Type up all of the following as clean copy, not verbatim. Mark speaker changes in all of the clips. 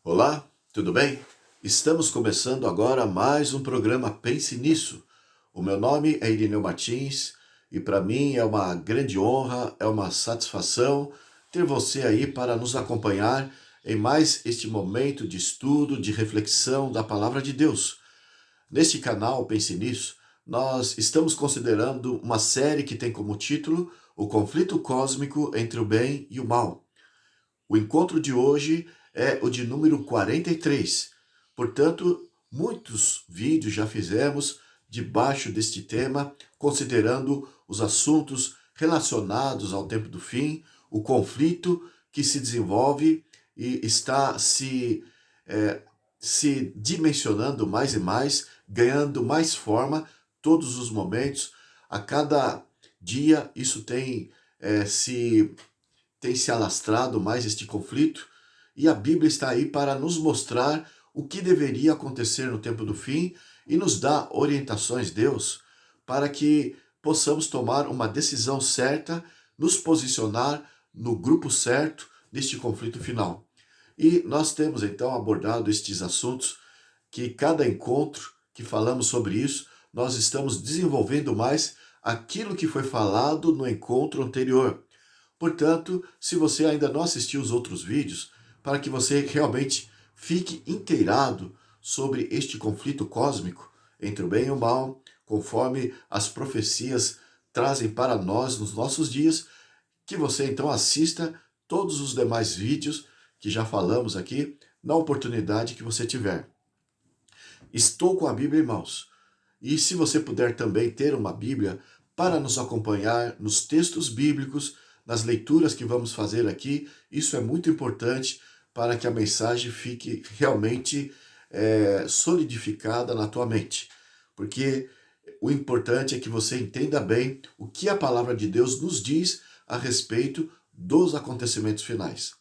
Speaker 1: Olá, tudo bem? Estamos começando agora mais um programa Pense Nisso. O meu nome é Irineu Martins e para mim é uma grande honra, é uma satisfação ter você aí para nos acompanhar em mais este momento de estudo, de reflexão da Palavra de Deus. Neste canal Pense Nisso, nós estamos considerando uma série que tem como título O Conflito Cósmico entre o Bem e o Mal. O encontro de hoje é o de número 43. Portanto, muitos vídeos já fizemos debaixo deste tema, considerando os assuntos relacionados ao tempo do fim, o conflito que se desenvolve e está se dimensionando mais e mais, ganhando mais forma todos os momentos. A cada dia isso tem se alastrado mais este conflito, e a Bíblia está aí para nos mostrar o que deveria acontecer no tempo do fim e nos dar orientações, Deus, para que possamos tomar uma decisão certa, nos posicionar no grupo certo neste conflito final. E nós temos então abordado estes assuntos que cada encontro que falamos sobre isso, nós estamos desenvolvendo mais aquilo que foi falado no encontro anterior. Portanto, se você ainda não assistiu os outros vídeos, para que você realmente fique inteirado sobre este conflito cósmico entre o bem e o mal, conforme as profecias trazem para nós nos nossos dias, que você então assista todos os demais vídeos que já falamos aqui, na oportunidade que você tiver. Estou com a Bíblia em mãos. E se você puder também ter uma Bíblia para nos acompanhar nos textos bíblicos, nas leituras que vamos fazer aqui, isso é muito importante para que a mensagem fique realmente solidificada na tua mente. Porque o importante é que você entenda bem o que a palavra de Deus nos diz a respeito dos acontecimentos finais.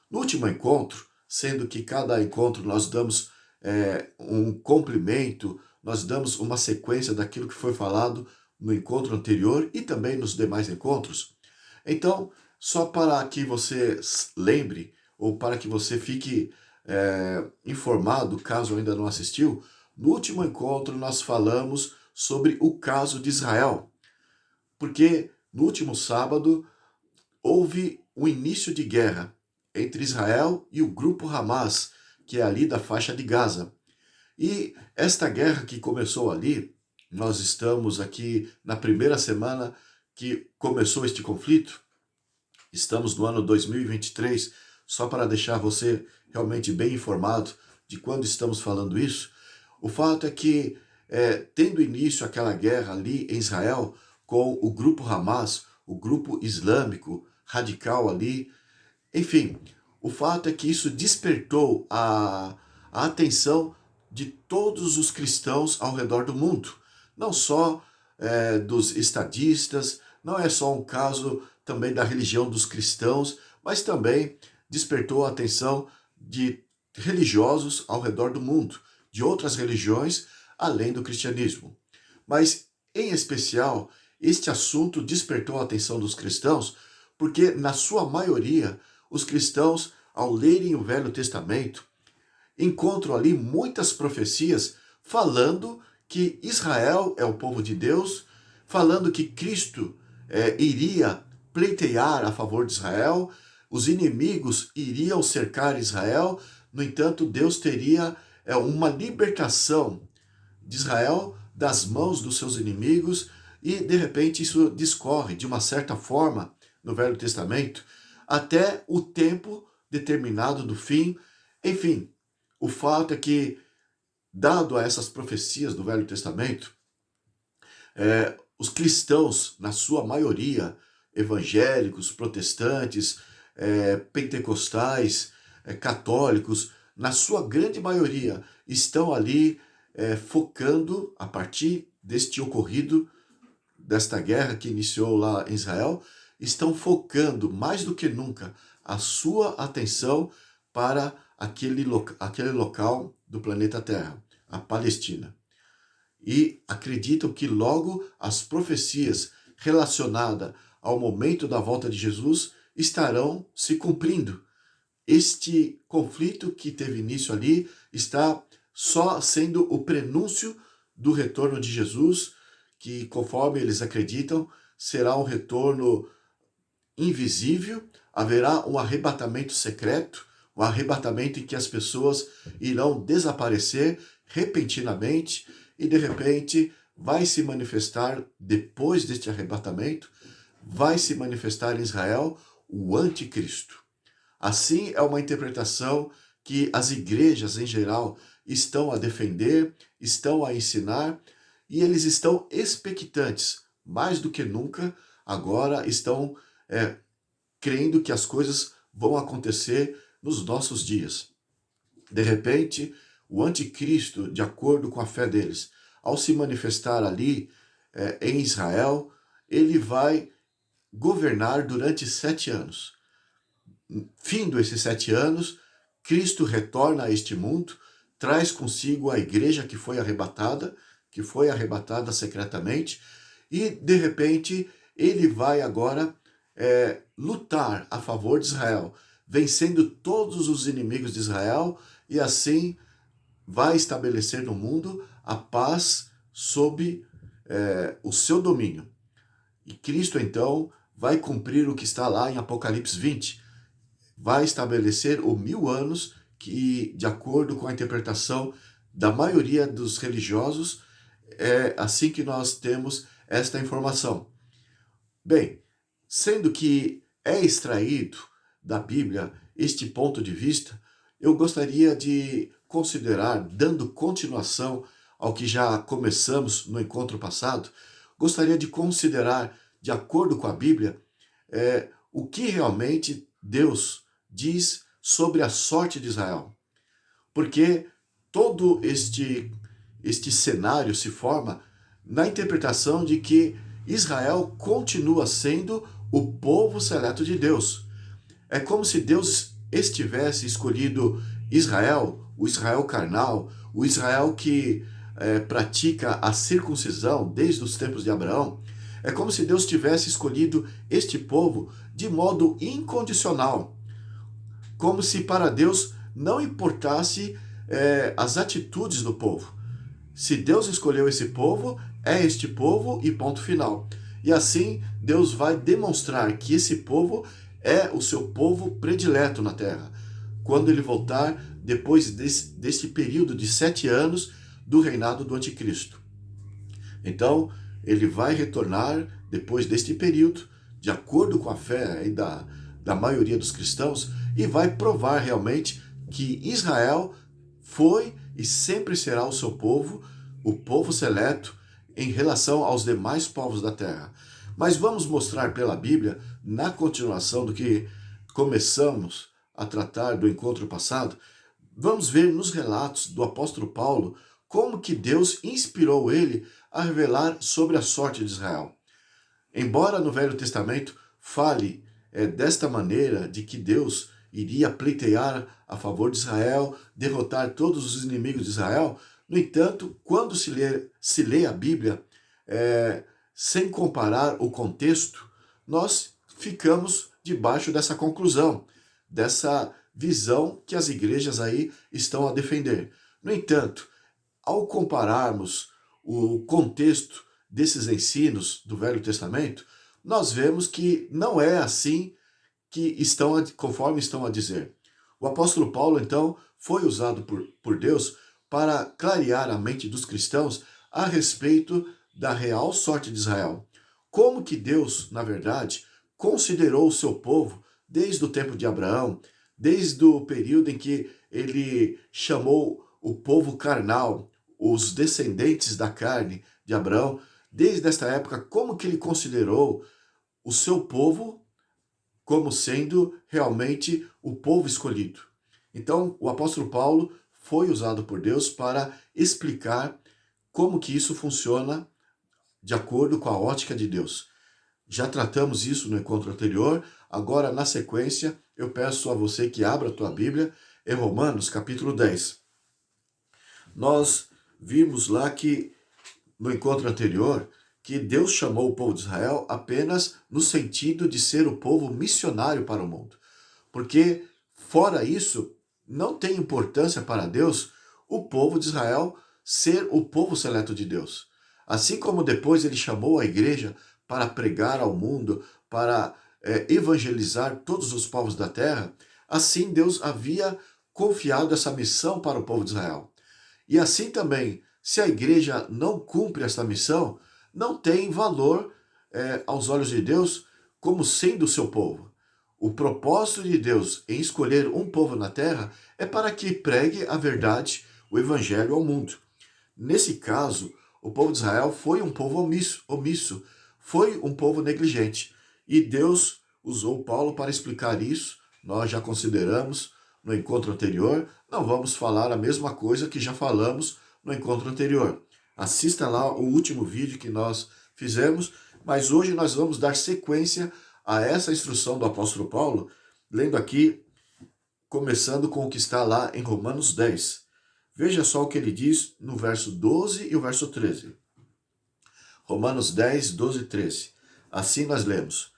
Speaker 1: No último encontro, sendo que cada encontro nós damos um complemento, nós damos uma sequência daquilo que foi falado no encontro anterior e também nos demais encontros. Então, só para que você lembre, ou para que você fique informado, caso ainda não assistiu, no último encontro nós falamos sobre o caso de Israel, porque no último sábado houve um início de guerra entre Israel e o grupo Hamas, que é ali da faixa de Gaza. E esta guerra que começou ali, nós estamos aqui na primeira semana que começou este conflito, estamos no ano 2023, só para deixar você realmente bem informado de quando estamos falando isso. O fato é que, tendo início aquela guerra ali em Israel, com o grupo Hamas, o grupo islâmico radical ali, enfim, o fato é que isso despertou a atenção de todos os cristãos ao redor do mundo, não só dos estadistas, não é só um caso também da religião dos cristãos, mas também despertou a atenção de religiosos ao redor do mundo, de outras religiões além do cristianismo. Mas, em especial, este assunto despertou a atenção dos cristãos porque, na sua maioria, os cristãos, ao lerem o Velho Testamento, encontram ali muitas profecias falando que Israel é o povo de Deus, falando que Cristo iria pleitear a favor de Israel, os inimigos iriam cercar Israel, no entanto, Deus teria uma libertação de Israel das mãos dos seus inimigos, e de repente isso discorre de uma certa forma no Velho Testamento até o tempo determinado do fim. Enfim, o fato é que, dado a essas profecias do Velho Testamento, os cristãos, na sua maioria, evangélicos, protestantes, pentecostais, católicos, na sua grande maioria, estão ali focando, a partir deste ocorrido, desta guerra que iniciou lá em Israel, estão focando mais do que nunca a sua atenção para aquele local do planeta Terra, a Palestina. E acreditam que logo as profecias relacionadas ao momento da volta de Jesus estarão se cumprindo. este conflito que teve início ali está só sendo o prenúncio do retorno de Jesus, que, conforme eles acreditam, será um retorno invisível, haverá um arrebatamento secreto, um arrebatamento em que as pessoas irão desaparecer repentinamente e de repente vai se manifestar, depois deste arrebatamento, vai se manifestar em Israel o anticristo. Assim é uma interpretação que as igrejas em geral estão a defender, estão a ensinar, e eles estão expectantes, mais do que nunca, agora estão crendo que as coisas vão acontecer nos nossos dias. De repente, o anticristo, de acordo com a fé deles, ao se manifestar ali em Israel, ele vai governar durante 7 anos. Findo esses 7 anos, Cristo retorna a este mundo, traz consigo a igreja que foi arrebatada secretamente, e de repente ele vai agora lutar a favor de Israel, vencendo todos os inimigos de Israel, e assim vai estabelecer no mundo a paz sob o seu domínio. E Cristo, então, vai cumprir o que está lá em Apocalipse 20. Vai estabelecer o 1000 anos, que, de acordo com a interpretação da maioria dos religiosos, é assim que nós temos esta informação. Bem, sendo que é extraído da Bíblia este ponto de vista, eu gostaria de considerar, dando continuação ao que já começamos no encontro passado, gostaria de considerar, de acordo com a Bíblia, o que realmente Deus diz sobre a sorte de Israel. Porque todo este cenário se forma na interpretação de que Israel continua sendo o povo seleto de Deus. É como se Deus estivesse escolhido Israel, o Israel carnal, o Israel que pratica a circuncisão desde os tempos de Abraão. É como se Deus tivesse escolhido este povo de modo incondicional. Como se para Deus não importasse as atitudes do povo. Se Deus escolheu esse povo, é este povo e ponto final. E assim, Deus vai demonstrar que esse povo é o seu povo predileto na terra, quando ele voltar depois deste período de 7 anos do reinado do anticristo. Então, ele vai retornar depois deste período, de acordo com a fé da maioria dos cristãos, e vai provar realmente que Israel foi e sempre será o seu povo, o povo seleto, em relação aos demais povos da terra. Mas vamos mostrar pela Bíblia, na continuação do que começamos a tratar do encontro passado, vamos ver nos relatos do apóstolo Paulo como que Deus inspirou ele a revelar sobre a sorte de Israel. Embora no Velho Testamento fale desta maneira de que Deus iria pleitear a favor de Israel, derrotar todos os inimigos de Israel, no entanto, quando se lê a Bíblia, sem comparar o contexto, nós ficamos debaixo dessa conclusão, dessa visão que as igrejas aí estão a defender. No entanto, ao compararmos o contexto desses ensinos do Velho Testamento, nós vemos que não é assim que conforme estão a dizer. O apóstolo Paulo, então, foi usado por Deus para clarear a mente dos cristãos a respeito da real sorte de Israel. Como que Deus, na verdade, considerou o seu povo desde o tempo de Abraão, desde o período em que ele chamou o povo carnal, os descendentes da carne de Abraão, desde esta época, como que ele considerou o seu povo como sendo realmente o povo escolhido. Então, o apóstolo Paulo foi usado por Deus para explicar como que isso funciona de acordo com a ótica de Deus. Já tratamos isso no encontro anterior, agora na sequência eu peço a você que abra a tua Bíblia em Romanos capítulo 10. Nós vimos lá que no encontro anterior que Deus chamou o povo de Israel apenas no sentido de ser o povo missionário para o mundo. Porque Fora isso, não tem importância para Deus o povo de Israel ser o povo seleto de Deus. Assim como depois ele chamou a igreja para pregar ao mundo, para evangelizar todos os povos da terra, assim Deus havia confiado essa missão para o povo de Israel. E assim também, se a igreja não cumpre essa missão, não tem valor aos olhos de Deus como sendo o seu povo. O propósito de Deus em escolher um povo na terra é para que pregue a verdade, o evangelho ao mundo. Nesse caso, o povo de Israel foi um povo omisso, foi um povo negligente. E Deus usou Paulo para explicar isso. Nós já consideramos no encontro anterior, não vamos falar a mesma coisa que já falamos no encontro anterior. Assista lá o último vídeo que nós fizemos, mas hoje nós vamos dar sequência a essa instrução do apóstolo Paulo, lendo aqui, começando com o que está lá em Romanos 10. Veja só o que ele diz no verso 12 e o verso 13. Romanos 10, 12 e 13. Assim nós lemos: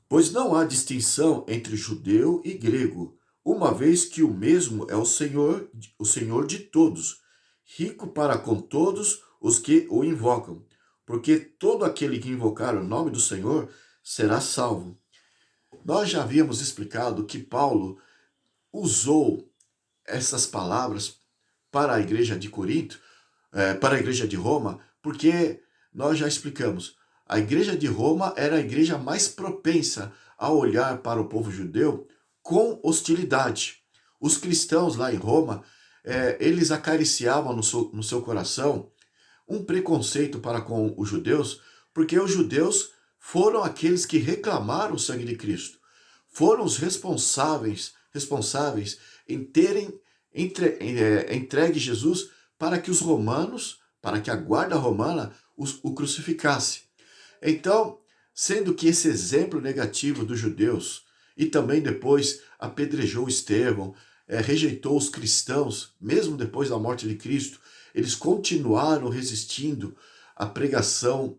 Speaker 1: Pois não há distinção entre judeu e grego, uma vez que o mesmo é o Senhor de todos, rico para com todos os que o invocam, porque todo aquele que invocar o nome do Senhor será salvo. Nós já havíamos explicado que Paulo usou essas palavras para a igreja de Corinto, para a igreja de Roma, porque nós já explicamos, a igreja de Roma era a igreja mais propensa a olhar para o povo judeu com hostilidade. Os cristãos lá em Roma, eles acariciavam no seu coração um preconceito para com os judeus, porque os judeus foram aqueles que reclamaram o sangue de Cristo. Foram os responsáveis em terem entregue Jesus para que os romanos, para que a guarda romana o crucificasse. Então, sendo que esse exemplo negativo dos judeus, e também depois apedrejou Estevão, rejeitou os cristãos, mesmo depois da morte de Cristo, eles continuaram resistindo à pregação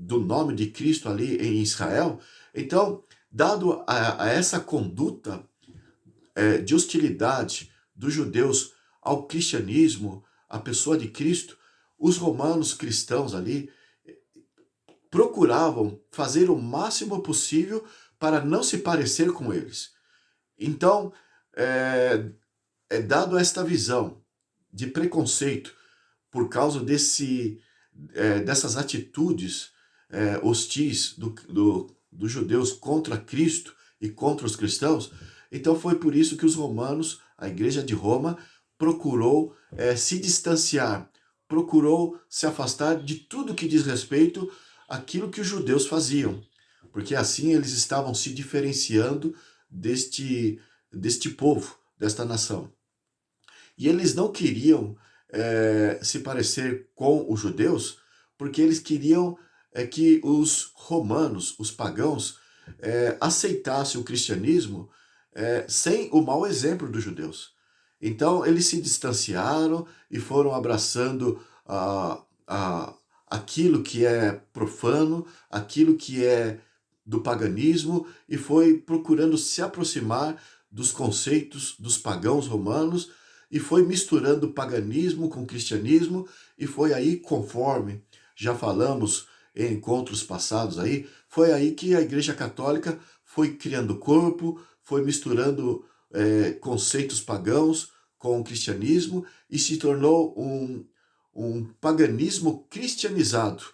Speaker 1: do nome de Cristo ali em Israel. Então, dado a essa conduta de hostilidade dos judeus ao cristianismo, à pessoa de Cristo, os romanos cristãos ali procuravam fazer o máximo possível para não se parecer com eles. Então, dado esta visão de preconceito por causa dessas atitudes hostis dos judeus contra Cristo e contra os cristãos, então foi por isso que os romanos, a igreja de Roma, procurou se distanciar, procurou se afastar de tudo que diz respeito àquilo que os judeus faziam, porque assim eles estavam se diferenciando deste povo, desta nação. E eles não queriam se parecer com os judeus, porque eles queriam que os romanos, os pagãos, aceitassem o cristianismo sem o mau exemplo dos judeus. Então eles se distanciaram e foram abraçando aquilo que é profano, aquilo que é do paganismo, e foi procurando se aproximar dos conceitos dos pagãos romanos, e foi misturando paganismo com cristianismo, e foi aí, conforme já falamos em encontros passados aí, foi aí que a Igreja Católica foi criando corpo, foi misturando conceitos pagãos com o cristianismo e se tornou um paganismo cristianizado.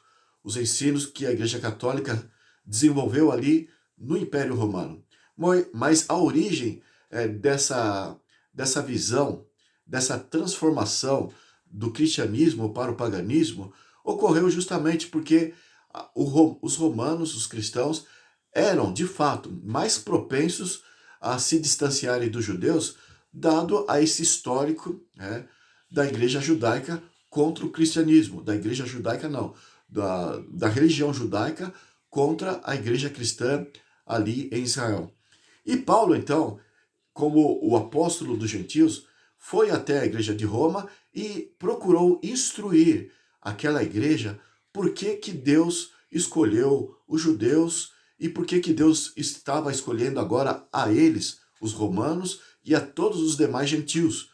Speaker 1: Os ensinos que a Igreja Católica desenvolveu ali no Império Romano. Mas a origem dessa visão, dessa transformação do cristianismo para o paganismo, ocorreu justamente porque os romanos, os cristãos, eram, de fato, mais propensos a se distanciarem dos judeus, dado a esse histórico da igreja judaica contra o cristianismo. Da igreja judaica, não. Da religião judaica contra a igreja cristã ali em Israel. E Paulo, então, como o apóstolo dos gentios, foi até a igreja de Roma e procurou instruir aquela igreja por que Deus escolheu os judeus e por que Deus estava escolhendo agora a eles, os romanos, e a todos os demais gentios.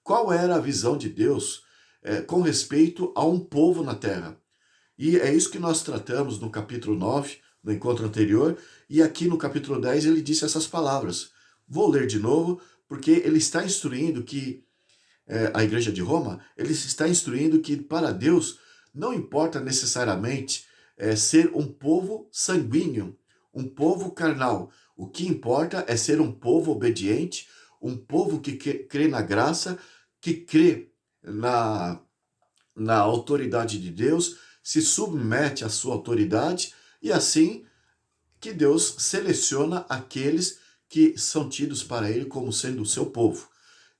Speaker 1: Qual era a visão de Deus com respeito a um povo na terra? E é isso que nós tratamos no capítulo 9, no encontro anterior, e aqui no capítulo 10 ele disse essas palavras. Vou ler de novo, porque ele está instruindo que, a igreja de Roma, ele está instruindo que para Deus não importa necessariamente ser um povo sanguíneo, um povo carnal. O que importa é ser um povo obediente, um povo que crê na graça, que crê na autoridade de Deus, se submete à sua autoridade, e assim que Deus seleciona aqueles que são tidos para ele como sendo o seu povo.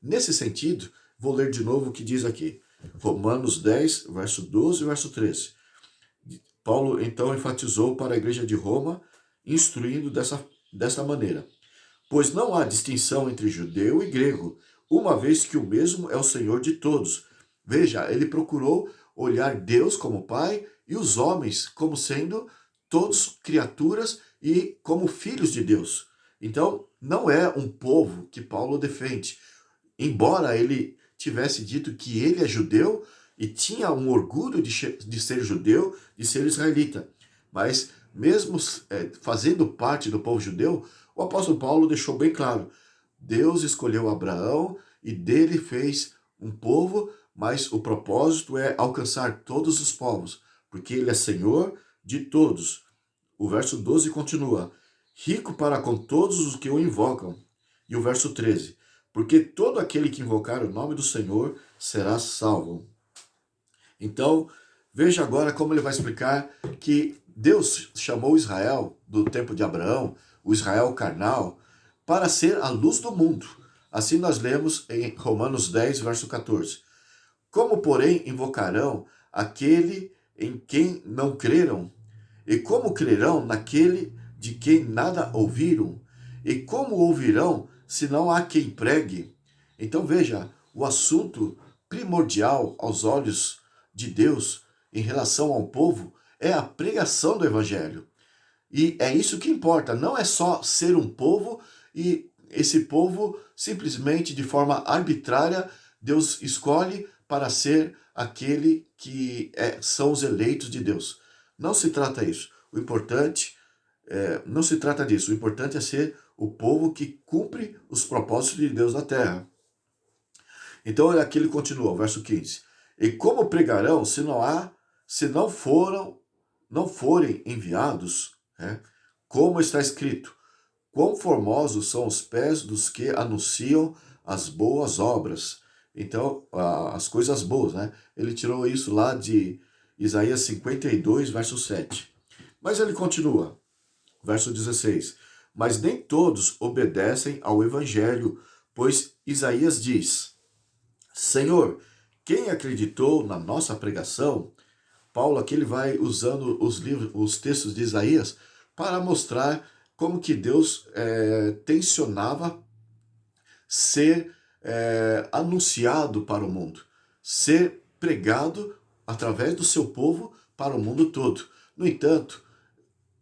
Speaker 1: Nesse sentido, vou ler de novo o que diz aqui. Romanos 10, verso 12 e verso 13. Paulo então enfatizou para a igreja de Roma, instruindo desta maneira. Pois não há distinção entre judeu e grego, uma vez que o mesmo é o Senhor de todos. Veja, ele procurou olhar Deus como Pai e os homens como sendo todos criaturas e como filhos de Deus. Então, não é um povo que Paulo defende. Embora ele tivesse dito que ele é judeu e tinha um orgulho de ser judeu, de ser israelita. Mas, mesmo fazendo parte do povo judeu, o apóstolo Paulo deixou bem claro: Deus escolheu Abraão e dele fez um povo, mas o propósito é alcançar todos os povos, porque ele é Senhor de todos. O verso 12 continua: rico para com todos os que o invocam. E o verso 13: porque todo aquele que invocar o nome do Senhor será salvo. Então, veja agora como ele vai explicar que Deus chamou Israel do tempo de Abraão, o Israel carnal, para ser a luz do mundo. Assim nós lemos em Romanos 10, verso 14. Como, porém, invocarão aquele em quem não creram? E como crerão naquele de quem nada ouviram? E como ouvirão se não há quem pregue? Então veja, o assunto primordial aos olhos de Deus em relação ao povo é a pregação do evangelho. E é isso que importa, não é só ser um povo e esse povo simplesmente de forma arbitrária Deus escolhe para ser aquele que são os eleitos de Deus. Não se trata isso. O importante não se trata disso. O importante é ser o povo que cumpre os propósitos de Deus na terra. Então aqui ele continua, o verso 15. E como pregarão se não forem enviados? Como está escrito: quão formosos são os pés dos que anunciam as boas obras. Então, as coisas boas, né? Ele tirou isso lá de Isaías 52, verso 7. Mas ele continua, verso 16. Mas nem todos obedecem ao evangelho, pois Isaías diz: Senhor, quem acreditou na nossa pregação? Paulo aqui ele vai usando os textos de Isaías para mostrar como que Deus tensionava ser anunciado para o mundo, ser pregado através do seu povo para o mundo todo. No entanto,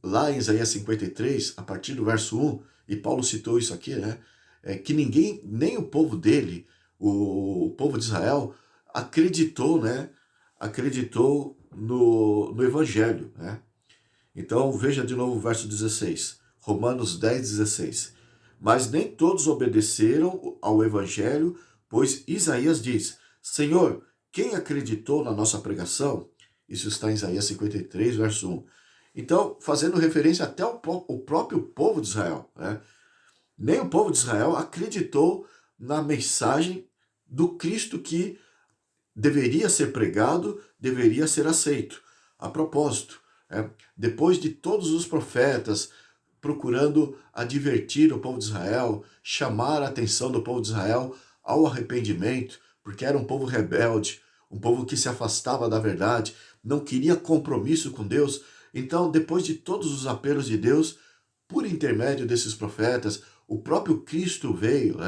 Speaker 1: lá em Isaías 53, a partir do verso 1, e Paulo citou isso aqui, que ninguém, nem o povo dele, o povo de Israel, acreditou no evangelho. Então veja de novo o verso 16, Romanos 10, 16. Mas nem todos obedeceram ao evangelho, pois Isaías diz: Senhor, quem acreditou na nossa pregação? Isso está em Isaías 53, verso 1. Então, fazendo referência até ao próprio povo de Israel. Nem o povo de Israel acreditou na mensagem do Cristo que deveria ser pregado, deveria ser aceito. A propósito, depois de todos os profetas procurando advertir o povo de Israel, chamar a atenção do povo de Israel ao arrependimento, porque era um povo rebelde, um povo que se afastava da verdade, não queria compromisso com Deus. Então, depois de todos os apelos de Deus, por intermédio desses profetas, o próprio Cristo veio,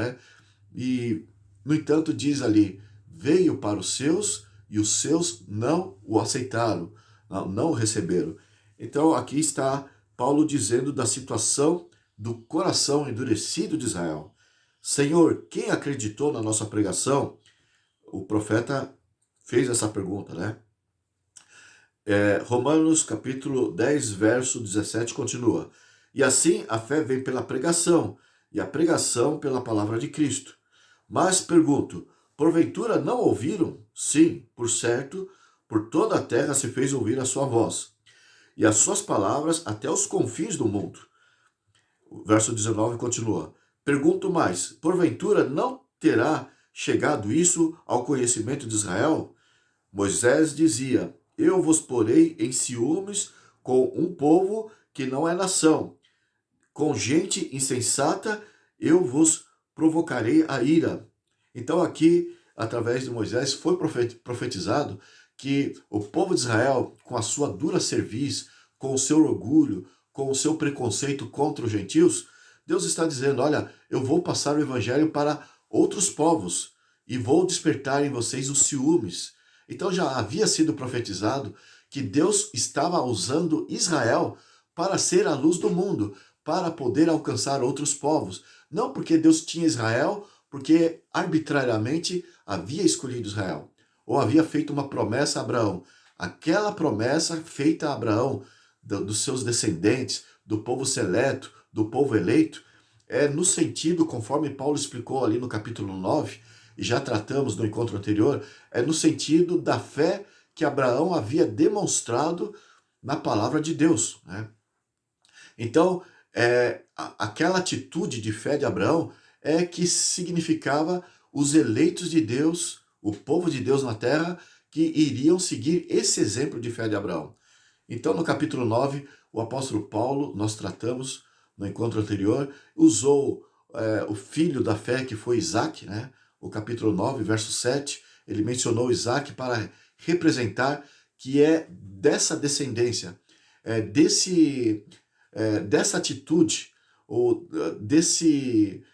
Speaker 1: e, no entanto, diz ali: veio para os seus e os seus não o aceitaram, não o receberam. Então, aqui está Paulo dizendo da situação do coração endurecido de Israel. Senhor, quem acreditou na nossa pregação? O profeta fez essa pergunta, né? Romanos capítulo 10, verso 17 continua. E assim a fé vem pela pregação, e a pregação pela palavra de Cristo. Mas pergunto, porventura não ouviram? Sim, por certo, por toda a terra se fez ouvir a sua voz, e as suas palavras até os confins do mundo. O verso 19 continua. Pergunto mais, porventura não terá chegado isso ao conhecimento de Israel? Moisés dizia, eu vos porei em ciúmes com um povo que não é nação. Com gente insensata eu vos provocarei a ira. Então aqui, através de Moisés, foi profetizado que o povo de Israel, com a sua dura cerviz, com o seu orgulho, com o seu preconceito contra os gentios, Deus está dizendo, olha, eu vou passar o evangelho para outros povos e vou despertar em vocês os ciúmes. Então já havia sido profetizado que Deus estava usando Israel para ser a luz do mundo, para poder alcançar outros povos. Não porque Deus tinha Israel, porque arbitrariamente havia escolhido Israel, ou havia feito uma promessa a Abraão. Aquela promessa feita a Abraão, dos seus descendentes, do povo seleto, do povo eleito, é no sentido, conforme Paulo explicou ali no capítulo 9, e já tratamos no encontro anterior, é no sentido da fé que Abraão havia demonstrado na palavra de Deus, né? Então, aquela atitude de fé de Abraão é que significava os eleitos de Deus, o povo de Deus na terra, que iriam seguir esse exemplo de fé de Abraão. Então, no capítulo 9, o apóstolo Paulo, nós tratamos no encontro anterior, usou o filho da fé, que foi Isaac, né? O capítulo 9, verso 7, ele mencionou Isaac para representar que é dessa descendência, dessa atitude, ou desse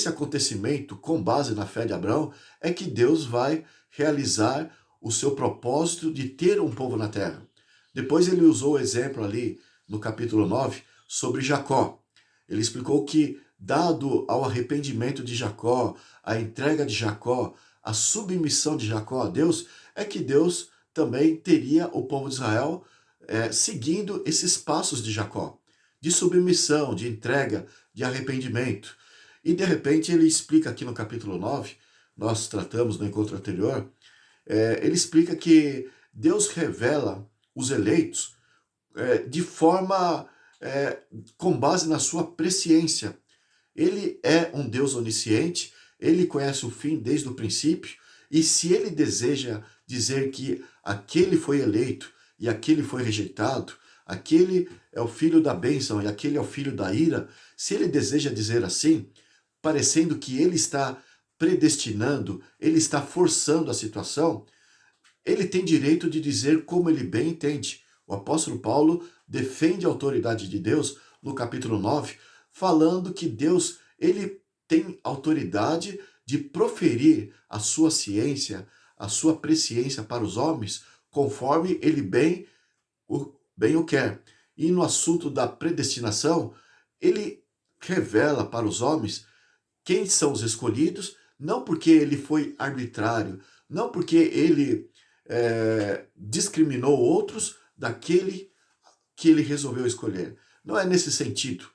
Speaker 1: acontecimento com base na fé de Abraão, é que Deus vai realizar o seu propósito de ter um povo na terra. Depois ele usou o exemplo ali no capítulo 9 sobre Jacó. Ele explicou que, dado ao arrependimento de Jacó, a entrega de Jacó, a submissão de Jacó a Deus, é que Deus também teria o povo de Israel seguindo esses passos de Jacó, de submissão, de entrega, de arrependimento. E de repente ele explica aqui no capítulo 9, nós tratamos no encontro anterior, ele explica que Deus revela os eleitos de forma com base na sua presciência. Ele é um Deus onisciente, ele conhece o fim desde o princípio, e se ele deseja dizer que aquele foi eleito e aquele foi rejeitado, aquele é o filho da bênção e aquele é o filho da ira, se ele deseja dizer assim, parecendo que ele está predestinando, ele está forçando a situação, ele tem direito de dizer como ele bem entende. O apóstolo Paulo defende a autoridade de Deus no capítulo 9, falando que Deus, ele tem autoridade de proferir a sua ciência, a sua presciência para os homens, conforme ele bem o quer. E no assunto da predestinação, ele revela para os homens quem são os escolhidos, não porque ele foi arbitrário, não porque ele discriminou outros daquele que ele resolveu escolher. Não é nesse sentido,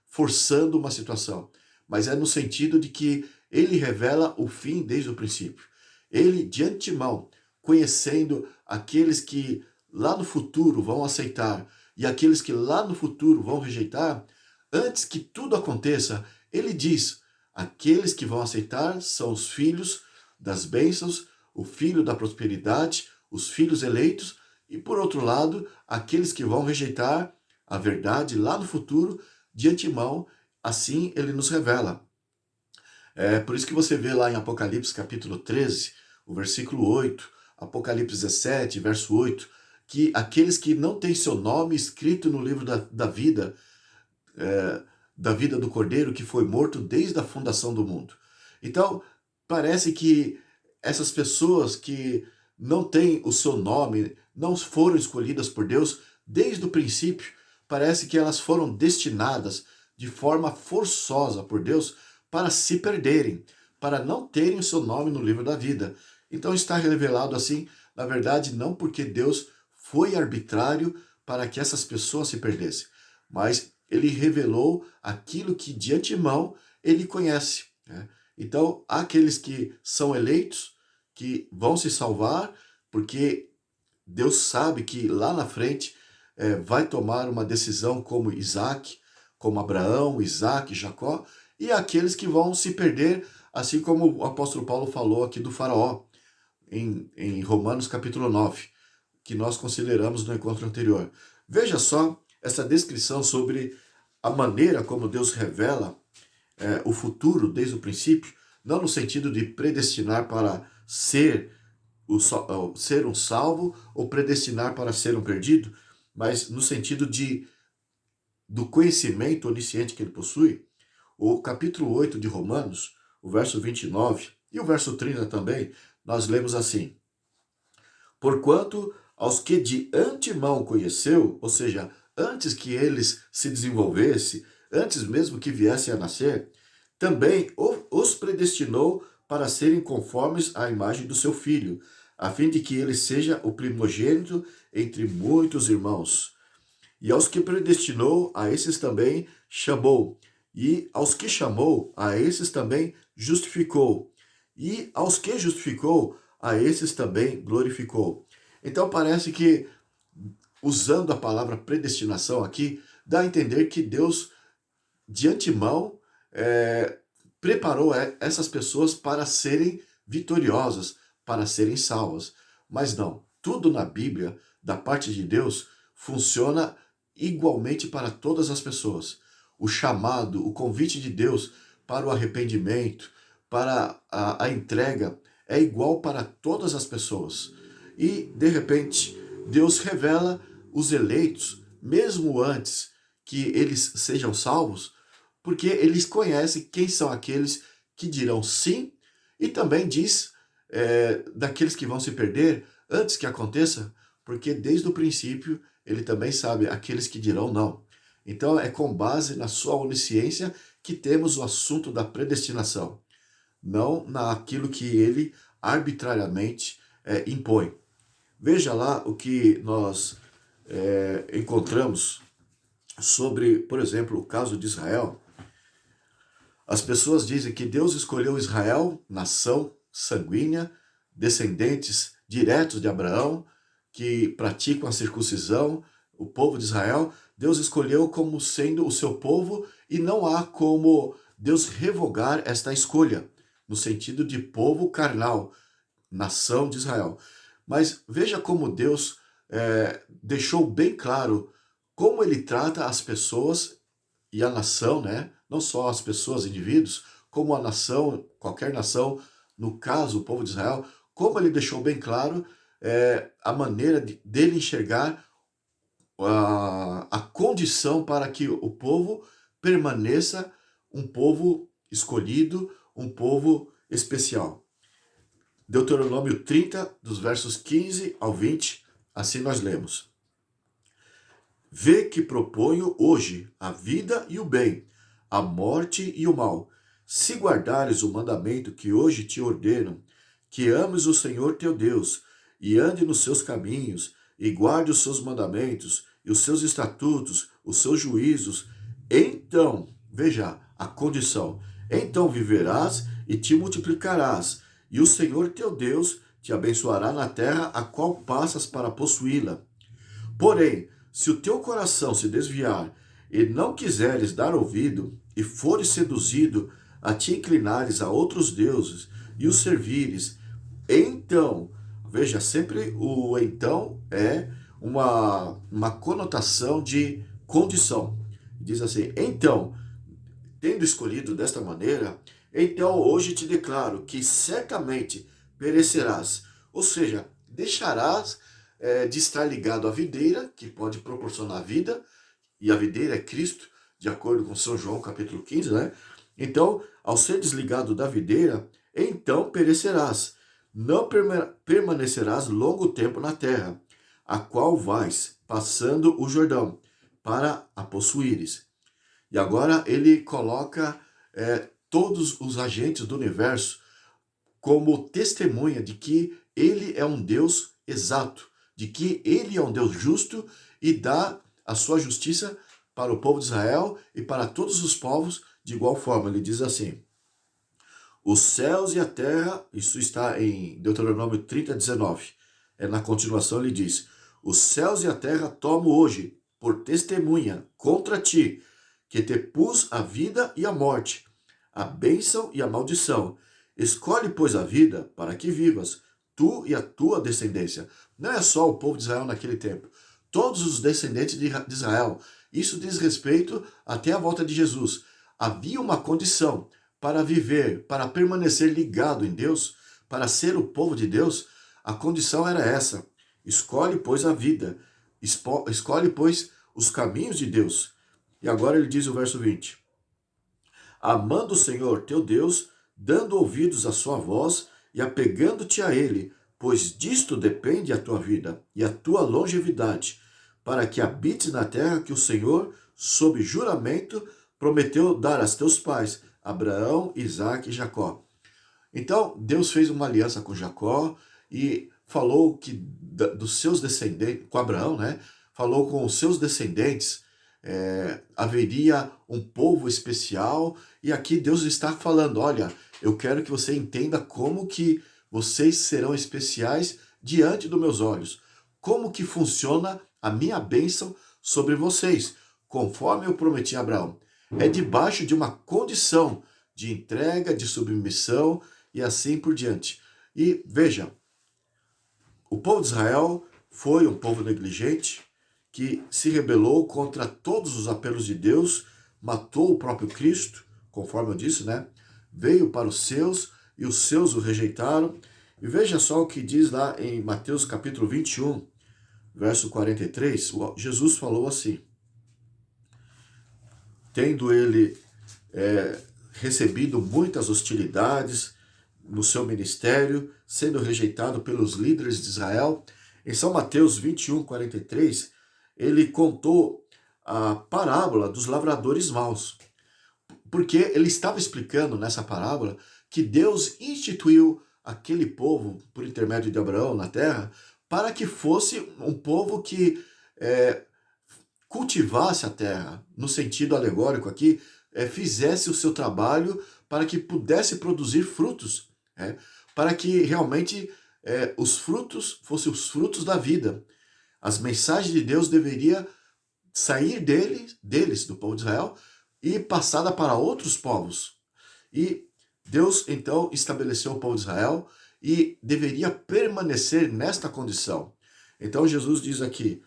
Speaker 1: forçando uma situação, mas é no sentido de que ele revela o fim desde o princípio. Ele, de antemão, conhecendo aqueles que lá no futuro vão aceitar e aqueles que lá no futuro vão rejeitar, antes que tudo aconteça, ele diz, aqueles que vão aceitar são os filhos das bênçãos, o filho da prosperidade, os filhos eleitos, e por outro lado, aqueles que vão rejeitar a verdade lá no futuro, de antemão, assim ele nos revela. Por isso que você vê lá em Apocalipse capítulo 13, o versículo 8, Apocalipse 17, verso 8, que aqueles que não têm seu nome escrito no livro da vida do Cordeiro, que foi morto desde a fundação do mundo. Então, parece que essas pessoas que não têm o seu nome, não foram escolhidas por Deus desde o princípio, parece que elas foram destinadas de forma forçosa por Deus para se perderem, para não terem o seu nome no livro da vida. Então está revelado assim, na verdade, não porque Deus foi arbitrário para que essas pessoas se perdessem, mas ele revelou aquilo que de antemão ele conhece, né? Então, há aqueles que são eleitos, que vão se salvar, porque Deus sabe que lá na frente vai tomar uma decisão como Isaac, como Abraão, Isaac, Jacó, e aqueles que vão se perder, assim como o apóstolo Paulo falou aqui do faraó, em Romanos capítulo 9, que nós consideramos no encontro anterior. Veja só essa descrição sobre a maneira como Deus revela o futuro desde o princípio, não no sentido de predestinar para ser ser um salvo ou predestinar para ser um perdido, mas no sentido do conhecimento onisciente que ele possui. O capítulo 8 de Romanos, o verso 29 e o verso 30 também, nós lemos assim: Porquanto aos que de antemão conheceu, ou seja, antes que eles se desenvolvessem, antes mesmo que viessem a nascer, também os predestinou para serem conformes à imagem do seu filho, a fim de que ele seja o primogênito entre muitos irmãos. E aos que predestinou, a esses também chamou. E aos que chamou, a esses também justificou. E aos que justificou, a esses também glorificou. Então parece que, usando a palavra predestinação aqui, dá a entender que Deus, de antemão, preparou essas pessoas para serem vitoriosas, para serem salvas. Mas não, tudo na Bíblia, da parte de Deus, funciona igualmente para todas as pessoas. O chamado, o convite de Deus para o arrependimento, para a entrega, é igual para todas as pessoas. E, de repente, Deus revela os eleitos, mesmo antes que eles sejam salvos, porque eles conhecem quem são aqueles que dirão sim, e também diz daqueles que vão se perder antes que aconteça, porque desde o princípio ele também sabe aqueles que dirão não. Então é com base na sua onisciência que temos o assunto da predestinação, não naquilo que ele arbitrariamente impõe. Veja lá o que nós encontramos sobre, por exemplo, o caso de Israel. As pessoas dizem que Deus escolheu Israel, nação sanguínea, descendentes diretos de Abraão, que praticam a circuncisão, o povo de Israel. Deus escolheu como sendo o seu povo e não há como Deus revogar esta escolha, no sentido de povo carnal, nação de Israel. Mas veja como Deus deixou bem claro como ele trata as pessoas e a nação, né? Não só as pessoas, indivíduos, como a nação, qualquer nação, no caso o povo de Israel, como ele deixou bem claro a maneira dele enxergar a condição para que o povo permaneça um povo escolhido, um povo especial. Deuteronômio 30, dos versos 15 ao 20, assim nós lemos: Vê que proponho hoje a vida e o bem, a morte e o mal. Se guardares o mandamento que hoje te ordeno, que ames o Senhor teu Deus, e ande nos seus caminhos, e guarde os seus mandamentos, e os seus estatutos, os seus juízos, então, veja a condição, então viverás e te multiplicarás, e o Senhor teu Deus te abençoará na terra a qual passas para possuí-la. Porém, se o teu coração se desviar e não quiseres dar ouvido, e fores seduzido a te inclinares a outros deuses e os servires, então, veja, sempre o então é uma conotação de condição. Diz assim, então, tendo escolhido desta maneira, então hoje te declaro que certamente perecerás, ou seja, deixarás de estar ligado à videira, que pode proporcionar vida, e a videira é Cristo, de acordo com São João capítulo 15, né? Então, ao ser desligado da videira, então perecerás, não permanecerás longo tempo na terra, a qual vais, passando o Jordão, para a possuíres. E agora ele coloca todos os agentes do universo como testemunha de que ele é um Deus exato, de que ele é um Deus justo e dá a sua justiça para o povo de Israel e para todos os povos de igual forma. Ele diz assim: os céus e a terra, isso está em Deuteronômio 30:19. Na continuação ele diz: os céus e a terra tomo hoje por testemunha contra ti, que te pus a vida e a morte, a bênção e a maldição. Escolhe, pois, a vida para que vivas, tu e a tua descendência. Não é só o povo de Israel naquele tempo. Todos os descendentes de Israel. Isso diz respeito até a volta de Jesus. Havia uma condição para viver, para permanecer ligado em Deus, para ser o povo de Deus. A condição era essa: escolhe, pois, a vida. Escolhe, pois, os caminhos de Deus. E agora ele diz o verso 20. Amando o Senhor teu Deus, dando ouvidos à sua voz e apegando-te a ele, pois disto depende a tua vida e a tua longevidade, para que habites na terra que o Senhor, sob juramento, prometeu dar a teus pais, Abraão, Isaque e Jacó. Então, Deus fez uma aliança com Jacó e falou que dos seus descendentes, com Abraão, né? Falou com os seus descendentes, haveria um povo especial, e aqui Deus está falando: olha, eu quero que você entenda como que vocês serão especiais diante dos meus olhos, como que funciona a minha bênção sobre vocês, conforme eu prometi a Abraão. É debaixo de uma condição de entrega, de submissão e assim por diante. E veja, o povo de Israel foi um povo negligente, que se rebelou contra todos os apelos de Deus, matou o próprio Cristo, conforme eu disse, né? Veio para os seus e os seus o rejeitaram. E veja só o que diz lá em Mateus capítulo 21, verso 43. Jesus falou assim: tendo ele recebido muitas hostilidades no seu ministério, sendo rejeitado pelos líderes de Israel, em São Mateus 21, 43, ele contou a parábola dos lavradores maus, porque ele estava explicando nessa parábola que Deus instituiu aquele povo, por intermédio de Abraão na terra, para que fosse um povo que cultivasse a terra, no sentido alegórico aqui, fizesse o seu trabalho para que pudesse produzir frutos, para que realmente os frutos fossem os frutos da vida. As mensagens de Deus deveriam sair deles, do povo de Israel, e passada para outros povos. E Deus, então, estabeleceu o povo de Israel e deveria permanecer nesta condição. Então, Jesus diz aqui,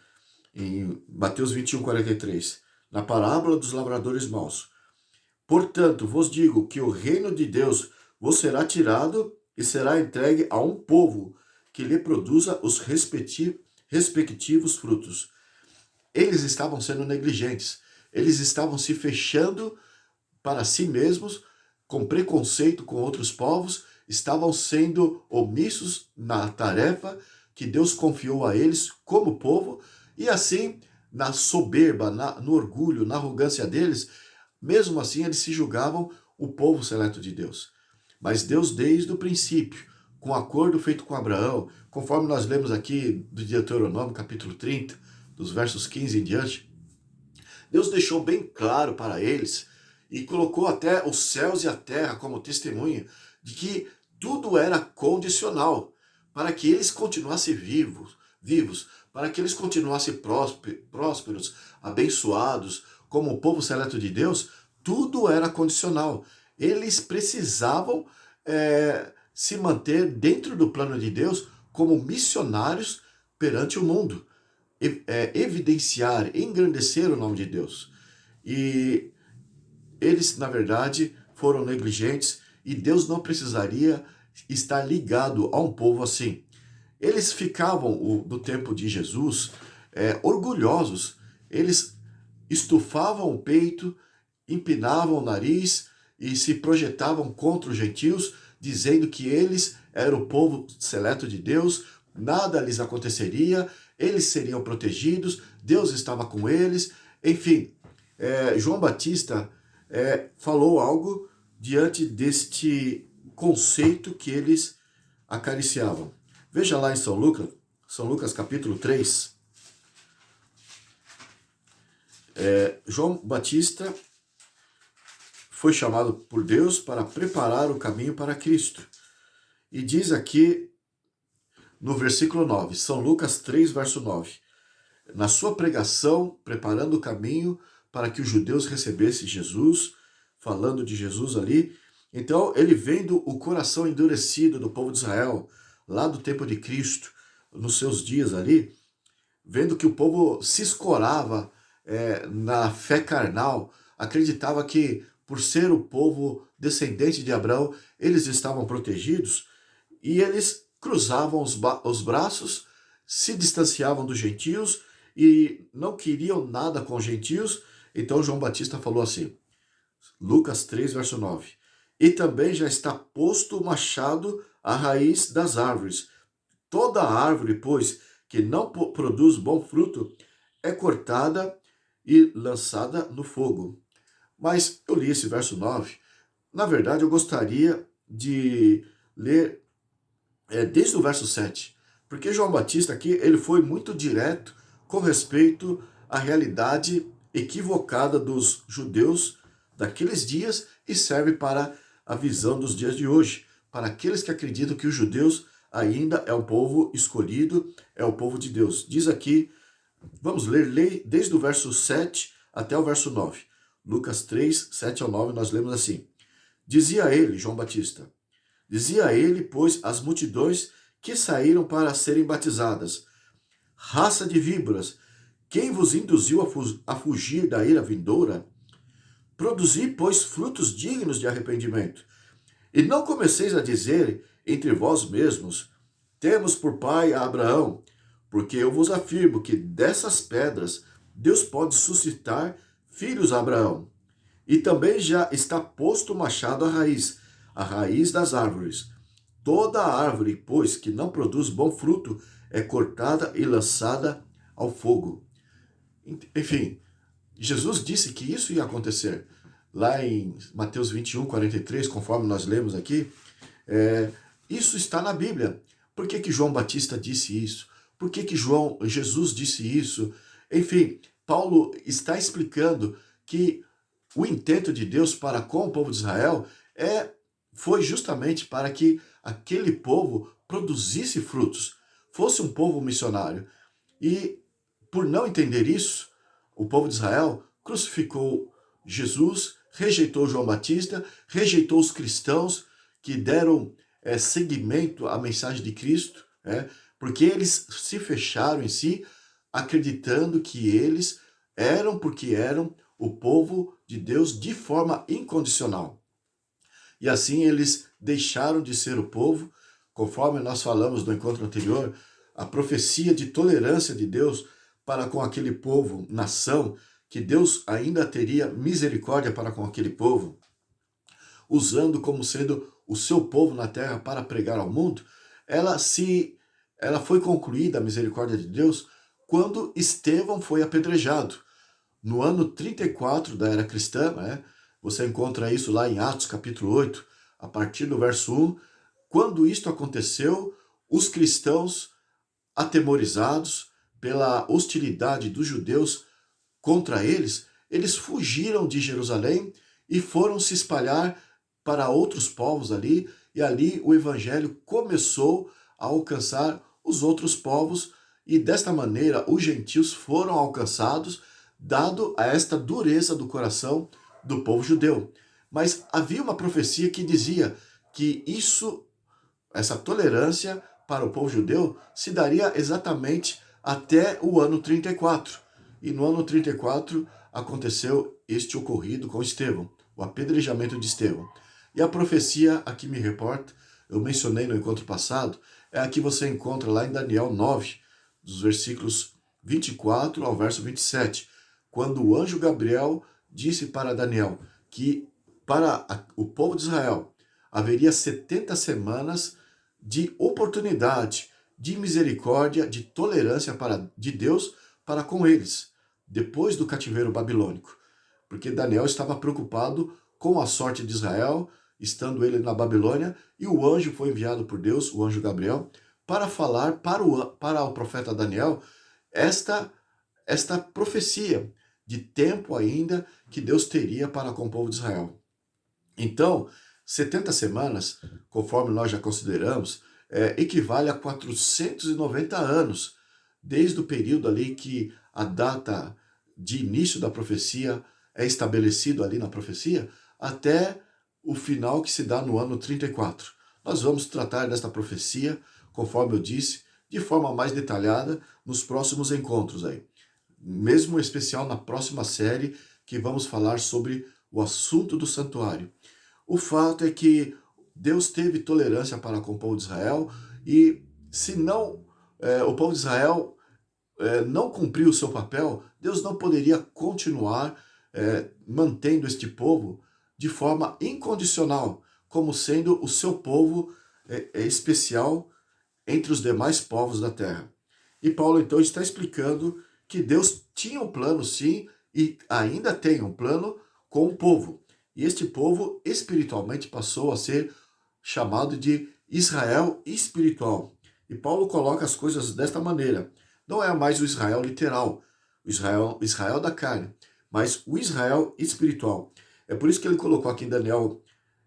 Speaker 1: em Mateus 21, 43, na parábola dos lavradores maus: portanto, vos digo que o reino de Deus vos será tirado e será entregue a um povo que lhe produza os respectivos frutos. Eles estavam sendo negligentes, eles estavam se fechando para si mesmos, com preconceito com outros povos, estavam sendo omissos na tarefa que Deus confiou a eles como povo, e assim, na soberba, no orgulho, na arrogância deles, mesmo assim eles se julgavam o povo seleto de Deus. Mas Deus, desde o princípio, com o acordo feito com Abraão, conforme nós lemos aqui do Deuteronômio, capítulo 30, dos versos 15 em diante, Deus deixou bem claro para eles e colocou até os céus e a terra como testemunha de que tudo era condicional para que eles continuassem vivos, para que eles continuassem prósperos, abençoados, como o povo seleto de Deus. Tudo era condicional. Eles precisavam se manter dentro do plano de Deus como missionários perante o mundo, evidenciar, engrandecer o nome de Deus. E eles, na verdade, foram negligentes, e Deus não precisaria estar ligado a um povo assim. Eles ficavam, no tempo de Jesus, orgulhosos. Eles estufavam o peito, empinavam o nariz e se projetavam contra os gentios, dizendo que eles eram o povo seleto de Deus, nada lhes aconteceria, eles seriam protegidos, Deus estava com eles. Enfim, João Batista falou algo diante deste conceito que eles acariciavam. Veja lá em São Lucas capítulo 3, João Batista foi chamado por Deus para preparar o caminho para Cristo. E diz aqui no versículo 9, São Lucas 3, verso 9, na sua pregação, preparando o caminho para que os judeus recebessem Jesus, falando de Jesus ali. Então, ele vendo o coração endurecido do povo de Israel, lá do tempo de Cristo, nos seus dias ali, vendo que o povo se escorava na fé carnal, acreditava que, por ser o povo descendente de Abraão, eles estavam protegidos, e eles cruzavam os braços, se distanciavam dos gentios e não queriam nada com os gentios. Então João Batista falou assim, Lucas 3, verso 9, e também já está posto o machado à raiz das árvores. Toda árvore, pois, que não produz bom fruto, é cortada e lançada no fogo. Mas eu li esse verso 9. Na verdade, eu gostaria de ler desde o verso 7. Porque João Batista aqui, ele foi muito direto com respeito à realidade equivocada dos judeus daqueles dias e serve para a visão dos dias de hoje. Para aqueles que acreditam que os judeus ainda é o povo escolhido, é o povo de Deus. Diz aqui, vamos ler desde o verso 7 até o verso 9. Lucas 3, 7 ao 9, nós lemos assim. Dizia ele, João Batista, pois, as multidões que saíram para serem batizadas, raça de víboras, quem vos induziu a fugir da ira vindoura? Produzi, pois, frutos dignos de arrependimento. E não comeceis a dizer entre vós mesmos, temos por pai a Abraão, porque eu vos afirmo que dessas pedras Deus pode suscitar filhos a Abraão. E também já está posto o machado à raiz das árvores. Toda árvore, pois, que não produz bom fruto, é cortada e lançada ao fogo. Enfim, Jesus disse que isso ia acontecer. Lá em Mateus 21, 43, conforme nós lemos aqui, isso está na Bíblia. Por que João Batista disse isso? Por que Jesus disse isso? Enfim, Paulo está explicando que o intento de Deus para com o povo de Israel foi justamente para que aquele povo produzisse frutos, fosse um povo missionário. E por não entender isso, o povo de Israel crucificou Jesus, rejeitou João Batista, rejeitou os cristãos que deram seguimento à mensagem de Cristo, porque eles se fecharam em si, acreditando que eles porque eram o povo de Deus de forma incondicional. E assim eles deixaram de ser o povo, conforme nós falamos no encontro anterior, a profecia de tolerância de Deus para com aquele povo, nação, que Deus ainda teria misericórdia para com aquele povo, usando como sendo o seu povo na terra para pregar ao mundo, ela foi concluída, a misericórdia de Deus, quando Estevão foi apedrejado. No ano 34 da era cristã, você encontra isso lá em Atos capítulo 8, a partir do verso 1, quando isto aconteceu, os cristãos, atemorizados pela hostilidade dos judeus contra eles fugiram de Jerusalém e foram se espalhar para outros povos ali, e ali o evangelho começou a alcançar os outros povos, e desta maneira os gentios foram alcançados, dado a esta dureza do coração do povo judeu. Mas havia uma profecia que dizia que essa tolerância para o povo judeu se daria exatamente até o ano 34. E no ano 34 aconteceu este ocorrido com Estevão, o apedrejamento de Estevão. E a profecia a que me reporta, eu mencionei no encontro passado, é a que você encontra lá em Daniel 9, dos versículos 24 ao verso 27, quando o anjo Gabriel disse para Daniel que para o povo de Israel haveria 70 semanas de oportunidade, de misericórdia, de tolerância de Deus para com eles, depois do cativeiro babilônico. Porque Daniel estava preocupado com a sorte de Israel, estando ele na Babilônia, e o anjo foi enviado por Deus, o anjo Gabriel, para falar para o profeta Daniel esta profecia de tempo ainda que Deus teria para com o povo de Israel. Então, 70 semanas, conforme nós já consideramos, equivale a 490 anos, desde o período ali que a data de início da profecia é estabelecido ali na profecia, até o final que se dá no ano 34. Nós vamos tratar desta profecia, conforme eu disse, de forma mais detalhada nos próximos encontros aí. Mesmo em especial na próxima série, que vamos falar sobre o assunto do santuário. O fato é que Deus teve tolerância para com o povo de Israel e se não o povo de Israel não cumpriu o seu papel, Deus não poderia continuar mantendo este povo de forma incondicional, como sendo o seu povo especial entre os demais povos da terra. E Paulo então está explicando que Deus tinha um plano sim e ainda tem um plano com o povo. E este povo espiritualmente passou a ser chamado de Israel espiritual. E Paulo coloca as coisas desta maneira. Não é mais o Israel literal, o Israel da carne, mas o Israel espiritual. É por isso que ele colocou aqui em Daniel,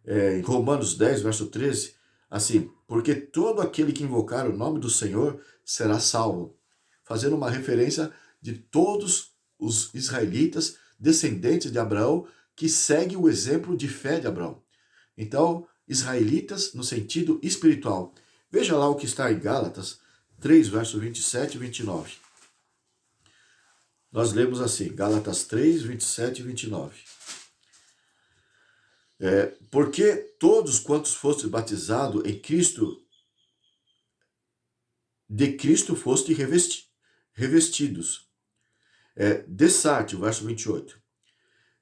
Speaker 1: em Romanos 10, verso 13, assim, porque todo aquele que invocar o nome do Senhor será salvo. Fazendo uma referência de todos os israelitas, descendentes de Abraão, que segue o exemplo de fé de Abraão. Então, israelitas no sentido espiritual. Veja lá o que está em Gálatas 3, verso 27 e 29. Nós lemos assim, Gálatas 3, 27 e 29. Porque todos quantos foste batizados em Cristo, de Cristo foste revestidos. Dessarte, o verso 28.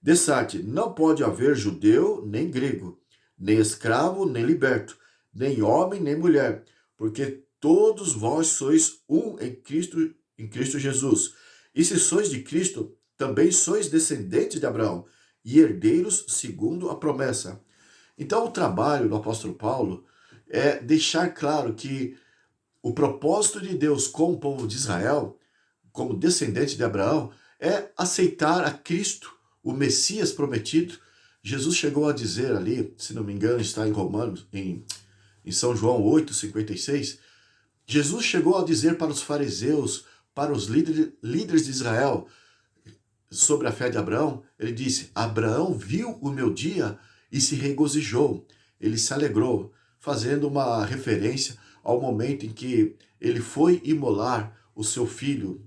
Speaker 1: Dessarte, não pode haver judeu nem grego, nem escravo nem liberto, nem homem nem mulher, porque todos vós sois um em Cristo Jesus. E se sois de Cristo, também sois descendentes de Abraão e herdeiros segundo a promessa. Então o trabalho do apóstolo Paulo é deixar claro que o propósito de Deus com o povo de Israel, como descendente de Abraão, é aceitar a Cristo, o Messias prometido. Jesus chegou a dizer ali, se não me engano, está em Romanos, em São João 8, 56, Jesus chegou a dizer para os fariseus, para os líderes de Israel, sobre a fé de Abraão, ele disse, Abraão viu o meu dia e se regozijou, ele se alegrou, fazendo uma referência ao momento em que ele foi imolar o seu filho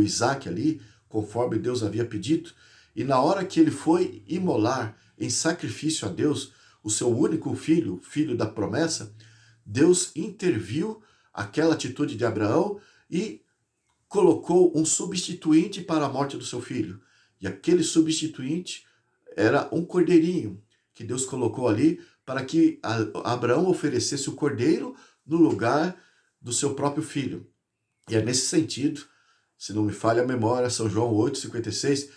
Speaker 1: Isaque ali, conforme Deus havia pedido, e na hora que ele foi imolar em sacrifício a Deus, o seu único filho, filho da promessa, Deus interviu aquela atitude de Abraão e colocou um substituinte para a morte do seu filho. E aquele substituinte era um cordeirinho que Deus colocou ali para que Abraão oferecesse o cordeiro no lugar do seu próprio filho. E é nesse sentido, se não me falha a memória, São João 8,56,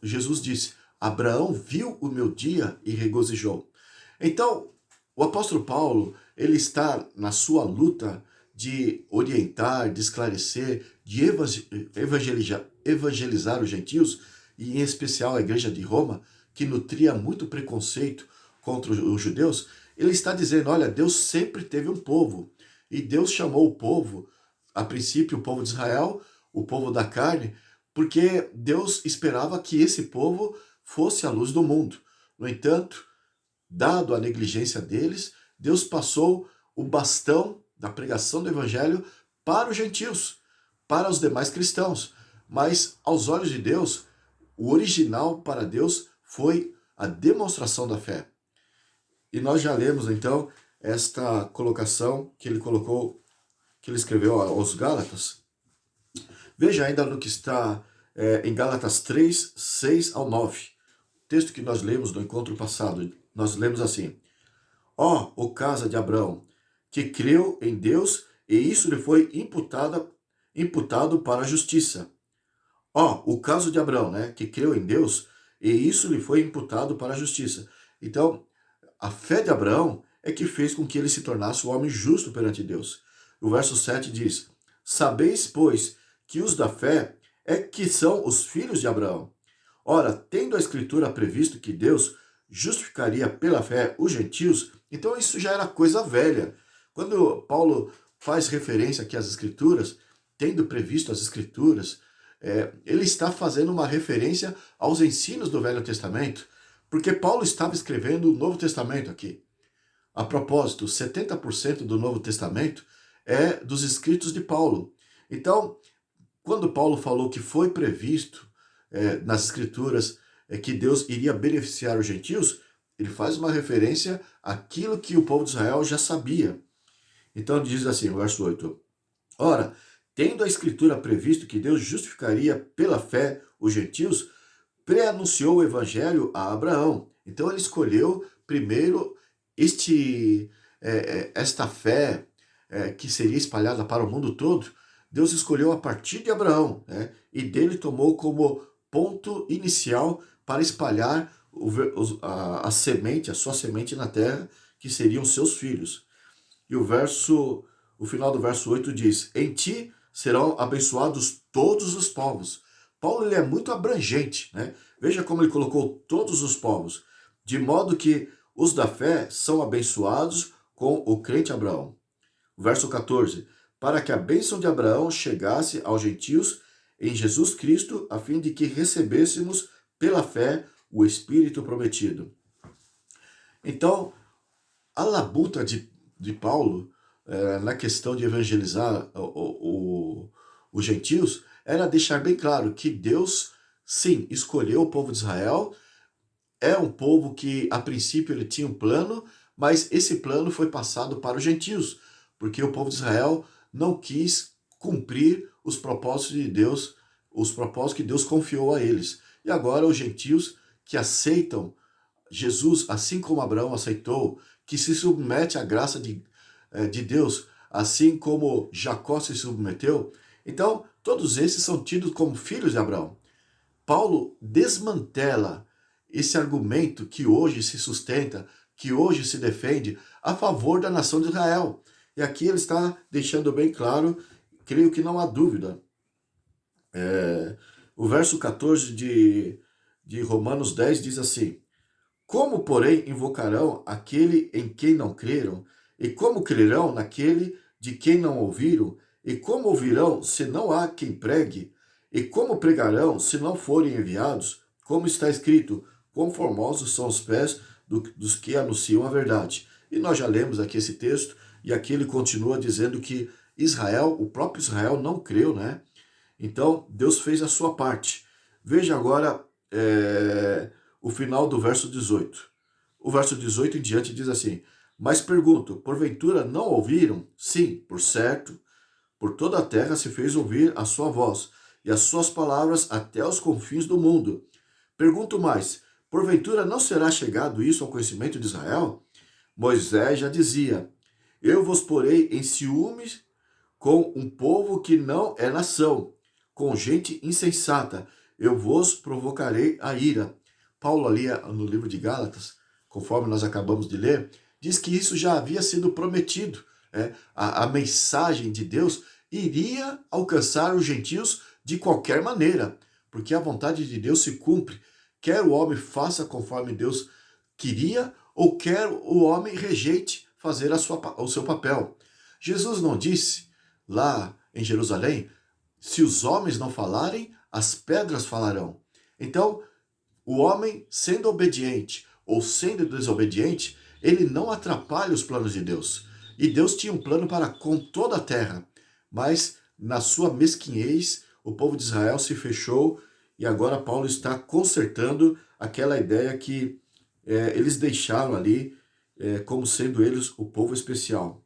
Speaker 1: Jesus disse, Abraão viu o meu dia e regozijou. Então, o apóstolo Paulo, ele está na sua luta de orientar, de esclarecer, de evangelizar os gentios, e em especial a igreja de Roma, que nutria muito preconceito contra os judeus. Ele está dizendo, olha, Deus sempre teve um povo, e Deus chamou o povo, a princípio o povo de Israel, o povo da carne, porque Deus esperava que esse povo fosse a luz do mundo. No entanto, dado a negligência deles, Deus passou o bastão da pregação do evangelho para os gentios, para os demais cristãos. Mas, aos olhos de Deus, o original para Deus foi a demonstração da fé. E nós já lemos, então, esta colocação que ele colocou, que ele escreveu aos Gálatas. Veja ainda no que está em Gálatas 3, 6 ao 9. Texto que nós lemos no encontro passado. Nós lemos assim, o casa de Abraão, que creu em Deus e isso lhe foi imputado para a justiça. O caso de Abraão, né, que creu em Deus e isso lhe foi imputado para a justiça. Então, a fé de Abraão é que fez com que ele se tornasse um homem justo perante Deus. O verso 7 diz: Sabeis, pois, que os da fé é que são os filhos de Abraão. Ora, tendo a Escritura previsto que Deus justificaria pela fé os gentios, então isso já era coisa velha. Quando Paulo faz referência aqui às Escrituras, tendo previsto as Escrituras, ele está fazendo uma referência aos ensinos do Velho Testamento, porque Paulo estava escrevendo o Novo Testamento aqui. A propósito, 70% do Novo Testamento é dos escritos de Paulo. Então, quando Paulo falou que foi previsto nas Escrituras que Deus iria beneficiar os gentios, ele faz uma referência àquilo que o povo de Israel já sabia. Então diz assim, o verso 8: Ora, tendo a Escritura previsto que Deus justificaria pela fé os gentios, pré-anunciou o Evangelho a Abraão. Então ele escolheu primeiro esta fé que seria espalhada para o mundo todo. Deus escolheu a partir de Abraão, né? E dele tomou como ponto inicial para espalhar a semente, a sua semente na terra, que seriam seus filhos. E o final do verso 8 diz: Em ti serão abençoados todos os povos. Paulo ele é muito abrangente, né? Veja como ele colocou todos os povos, de modo que os da fé são abençoados com o crente Abraão. O verso 14: Para que a bênção de Abraão chegasse aos gentios em Jesus Cristo, a fim de que recebêssemos pela fé o Espírito prometido. Então, a labuta de Paulo na questão de evangelizar os gentios era deixar bem claro que Deus, sim, escolheu o povo de Israel. É um povo que, a princípio, ele tinha um plano, mas esse plano foi passado para os gentios, porque o povo de Israel não quis cumprir os propósitos de Deus, os propósitos que Deus confiou a eles. E agora os gentios que aceitam Jesus, assim como Abraão aceitou, que se submete à graça de Deus, assim como Jacó se submeteu, então todos esses são tidos como filhos de Abraão. Paulo desmantela esse argumento que hoje se sustenta, que hoje se defende a favor da nação de Israel. E aqui ele está deixando bem claro, creio que não há dúvida. O verso 14 de Romanos 10 diz assim: Como, porém, invocarão aquele em quem não creram? E como crerão naquele de quem não ouviram? E como ouvirão se não há quem pregue? E como pregarão se não forem enviados? Como está escrito: Quão formosos são os pés dos que anunciam a verdade. E nós já lemos aqui esse texto, e aqui ele continua dizendo que Israel, o próprio Israel não creu, né? Então, Deus fez a sua parte. Veja agora o final do verso 18. O verso 18 em diante diz assim: Mas pergunto, porventura não ouviram? Sim, por certo, por toda a terra se fez ouvir a sua voz, e as suas palavras até os confins do mundo. Pergunto mais, porventura não será chegado isso ao conhecimento de Israel? Moisés já dizia: Eu vos porei em ciúmes com um povo que não é nação, com gente insensata, eu vos provocarei a ira. Paulo ali no livro de Gálatas, conforme nós acabamos de ler, diz que isso já havia sido prometido. A mensagem de Deus iria alcançar os gentios de qualquer maneira, porque a vontade de Deus se cumpre, quer o homem faça conforme Deus queria, ou quer o homem rejeite fazer o seu papel. Jesus não disse lá em Jerusalém: se os homens não falarem, as pedras falarão. Então, o homem, sendo obediente ou sendo desobediente, ele não atrapalha os planos de Deus. E Deus tinha um plano para com toda a terra, mas na sua mesquinhez, o povo de Israel se fechou, e agora Paulo está consertando aquela ideia que eles deixaram ali como sendo eles o povo especial.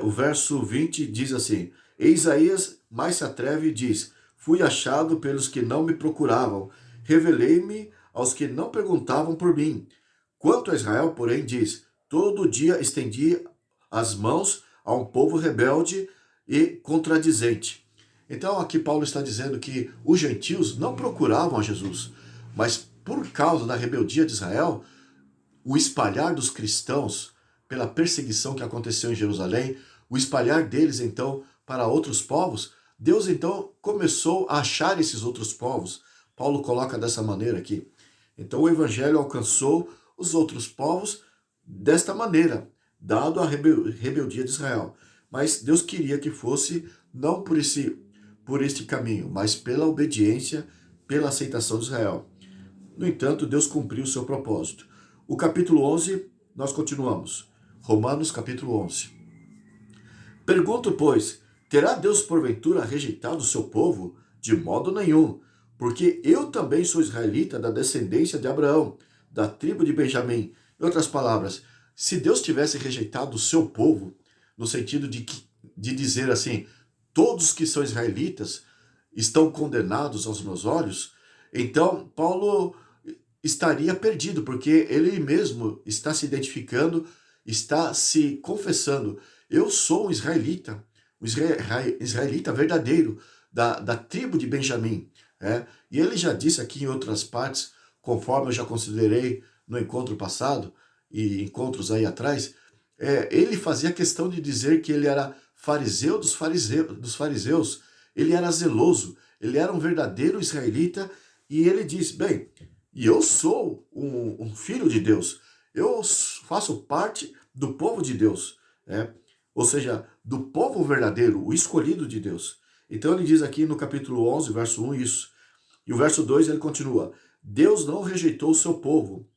Speaker 1: O verso 20 diz assim: E Isaías mais se atreve e diz: Fui achado pelos que não me procuravam, revelei-me aos que não perguntavam por mim. Quanto a Israel, porém, diz: Todo dia estendi as mãos a um povo rebelde e contradizente. Então aqui Paulo está dizendo que os gentios não procuravam a Jesus. Mas por causa da rebeldia de Israel, o espalhar dos cristãos pela perseguição que aconteceu em Jerusalém, o espalhar deles então para outros povos, Deus então começou a achar esses outros povos. Paulo coloca dessa maneira aqui. Então o evangelho alcançou os outros povos desta maneira, dado a rebeldia de Israel. Mas Deus queria que fosse não por este caminho, mas pela obediência, pela aceitação de Israel. No entanto, Deus cumpriu o seu propósito. O capítulo 11, nós continuamos. Romanos capítulo 11. Pergunto, pois, terá Deus porventura rejeitado o seu povo? De modo nenhum, porque eu também sou israelita da descendência de Abraão, da tribo de Benjamim. Em outras palavras, se Deus tivesse rejeitado o seu povo, no sentido de dizer assim, todos que são israelitas estão condenados aos meus olhos, então Paulo estaria perdido, porque ele mesmo está se identificando, está se confessando. Eu sou um israelita verdadeiro, da tribo de Benjamim. E ele já disse aqui em outras partes, conforme eu já considerei no encontro passado, e encontros aí atrás, ele fazia questão de dizer que ele era fariseu dos fariseus, ele era zeloso, ele era um verdadeiro israelita, e ele diz, bem, e eu sou um filho de Deus, eu faço parte do povo de Deus, ou seja, do povo verdadeiro, o escolhido de Deus. Então ele diz aqui no capítulo 11, verso 1 isso, e o verso 2 ele continua, Deus não rejeitou o seu povo,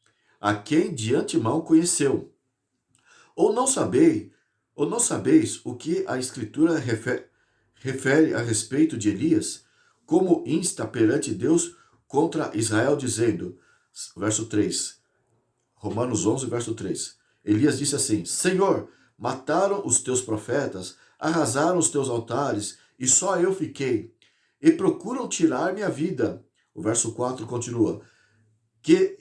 Speaker 1: a quem de antemão conheceu. Ou não sabeis o que a Escritura refere a respeito de Elias, como insta perante Deus contra Israel, dizendo, verso 3, Romanos 11, verso 3, Elias disse assim, Senhor, mataram os teus profetas, arrasaram os teus altares, e só eu fiquei, e procuram tirar minha vida. O verso 4 continua, que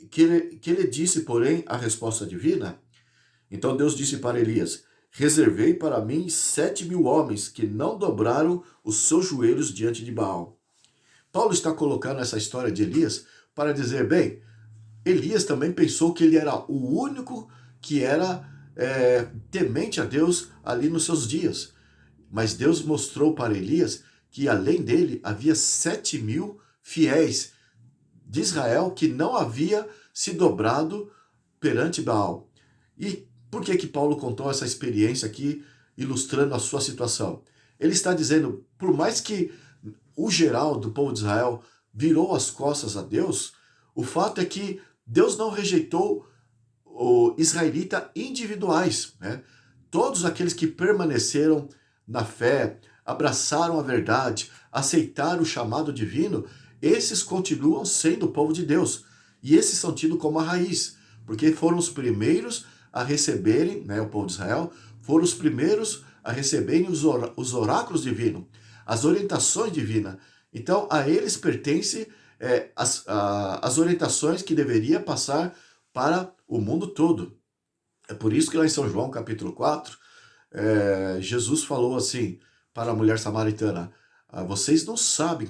Speaker 1: lhe disse, porém, a resposta divina? Então Deus disse para Elias, reservei para mim 7.000 homens que não dobraram os seus joelhos diante de Baal. Paulo está colocando essa história de Elias para dizer, bem, Elias também pensou que ele era o único que era temente a Deus ali nos seus dias. Mas Deus mostrou para Elias que além dele havia 7.000 fiéis de Israel que não havia se dobrado perante Baal. E por que Paulo contou essa experiência aqui, ilustrando a sua situação? Ele está dizendo, por mais que o geral do povo de Israel virou as costas a Deus, o fato é que Deus não rejeitou os israelitas individuais, Todos aqueles que permaneceram na fé, abraçaram a verdade, aceitaram o chamado divino, esses continuam sendo o povo de Deus. E esses são tidos como a raiz, porque foram os primeiros a receberem, o povo de Israel, foram os primeiros a receberem os oráculos divinos, as orientações divinas. Então, a eles pertence as orientações que deveria passar para o mundo todo. É por isso que lá em São João, capítulo 4, Jesus falou assim para a mulher samaritana, vocês não sabem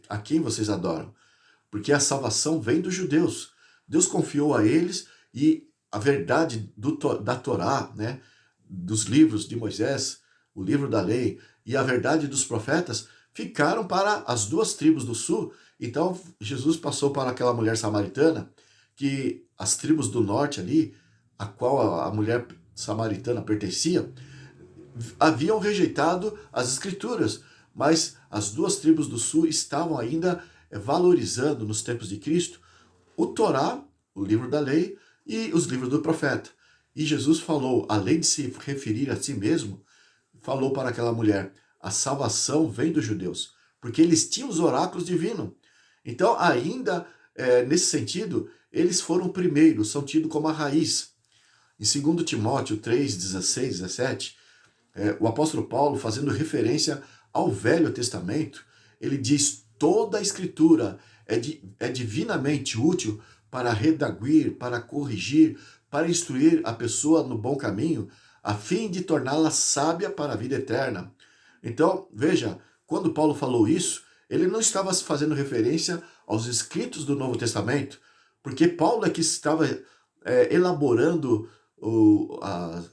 Speaker 1: a quem vocês adoram, porque a salvação vem dos judeus. Deus confiou a eles e a verdade da Torá, dos livros de Moisés, o livro da lei e a verdade dos profetas ficaram para as duas tribos do sul. Então Jesus passou para aquela mulher samaritana, que as tribos do norte ali, a qual a mulher samaritana pertencia, haviam rejeitado as escrituras, mas as duas tribos do sul estavam ainda valorizando nos tempos de Cristo o Torá, o livro da lei, e os livros do profeta. E Jesus falou, além de se referir a si mesmo, falou para aquela mulher, a salvação vem dos judeus, porque eles tinham os oráculos divinos. Então, ainda nesse sentido, eles foram primeiros, são tidos como a raiz. Em 2 Timóteo 3, 16, 17, o apóstolo Paulo, fazendo referência ao Velho Testamento, ele diz, toda a escritura é divinamente útil para redaguir, para corrigir, para instruir a pessoa no bom caminho, a fim de torná-la sábia para a vida eterna. Então, veja, quando Paulo falou isso, ele não estava fazendo referência aos escritos do Novo Testamento, porque Paulo é que estava elaborando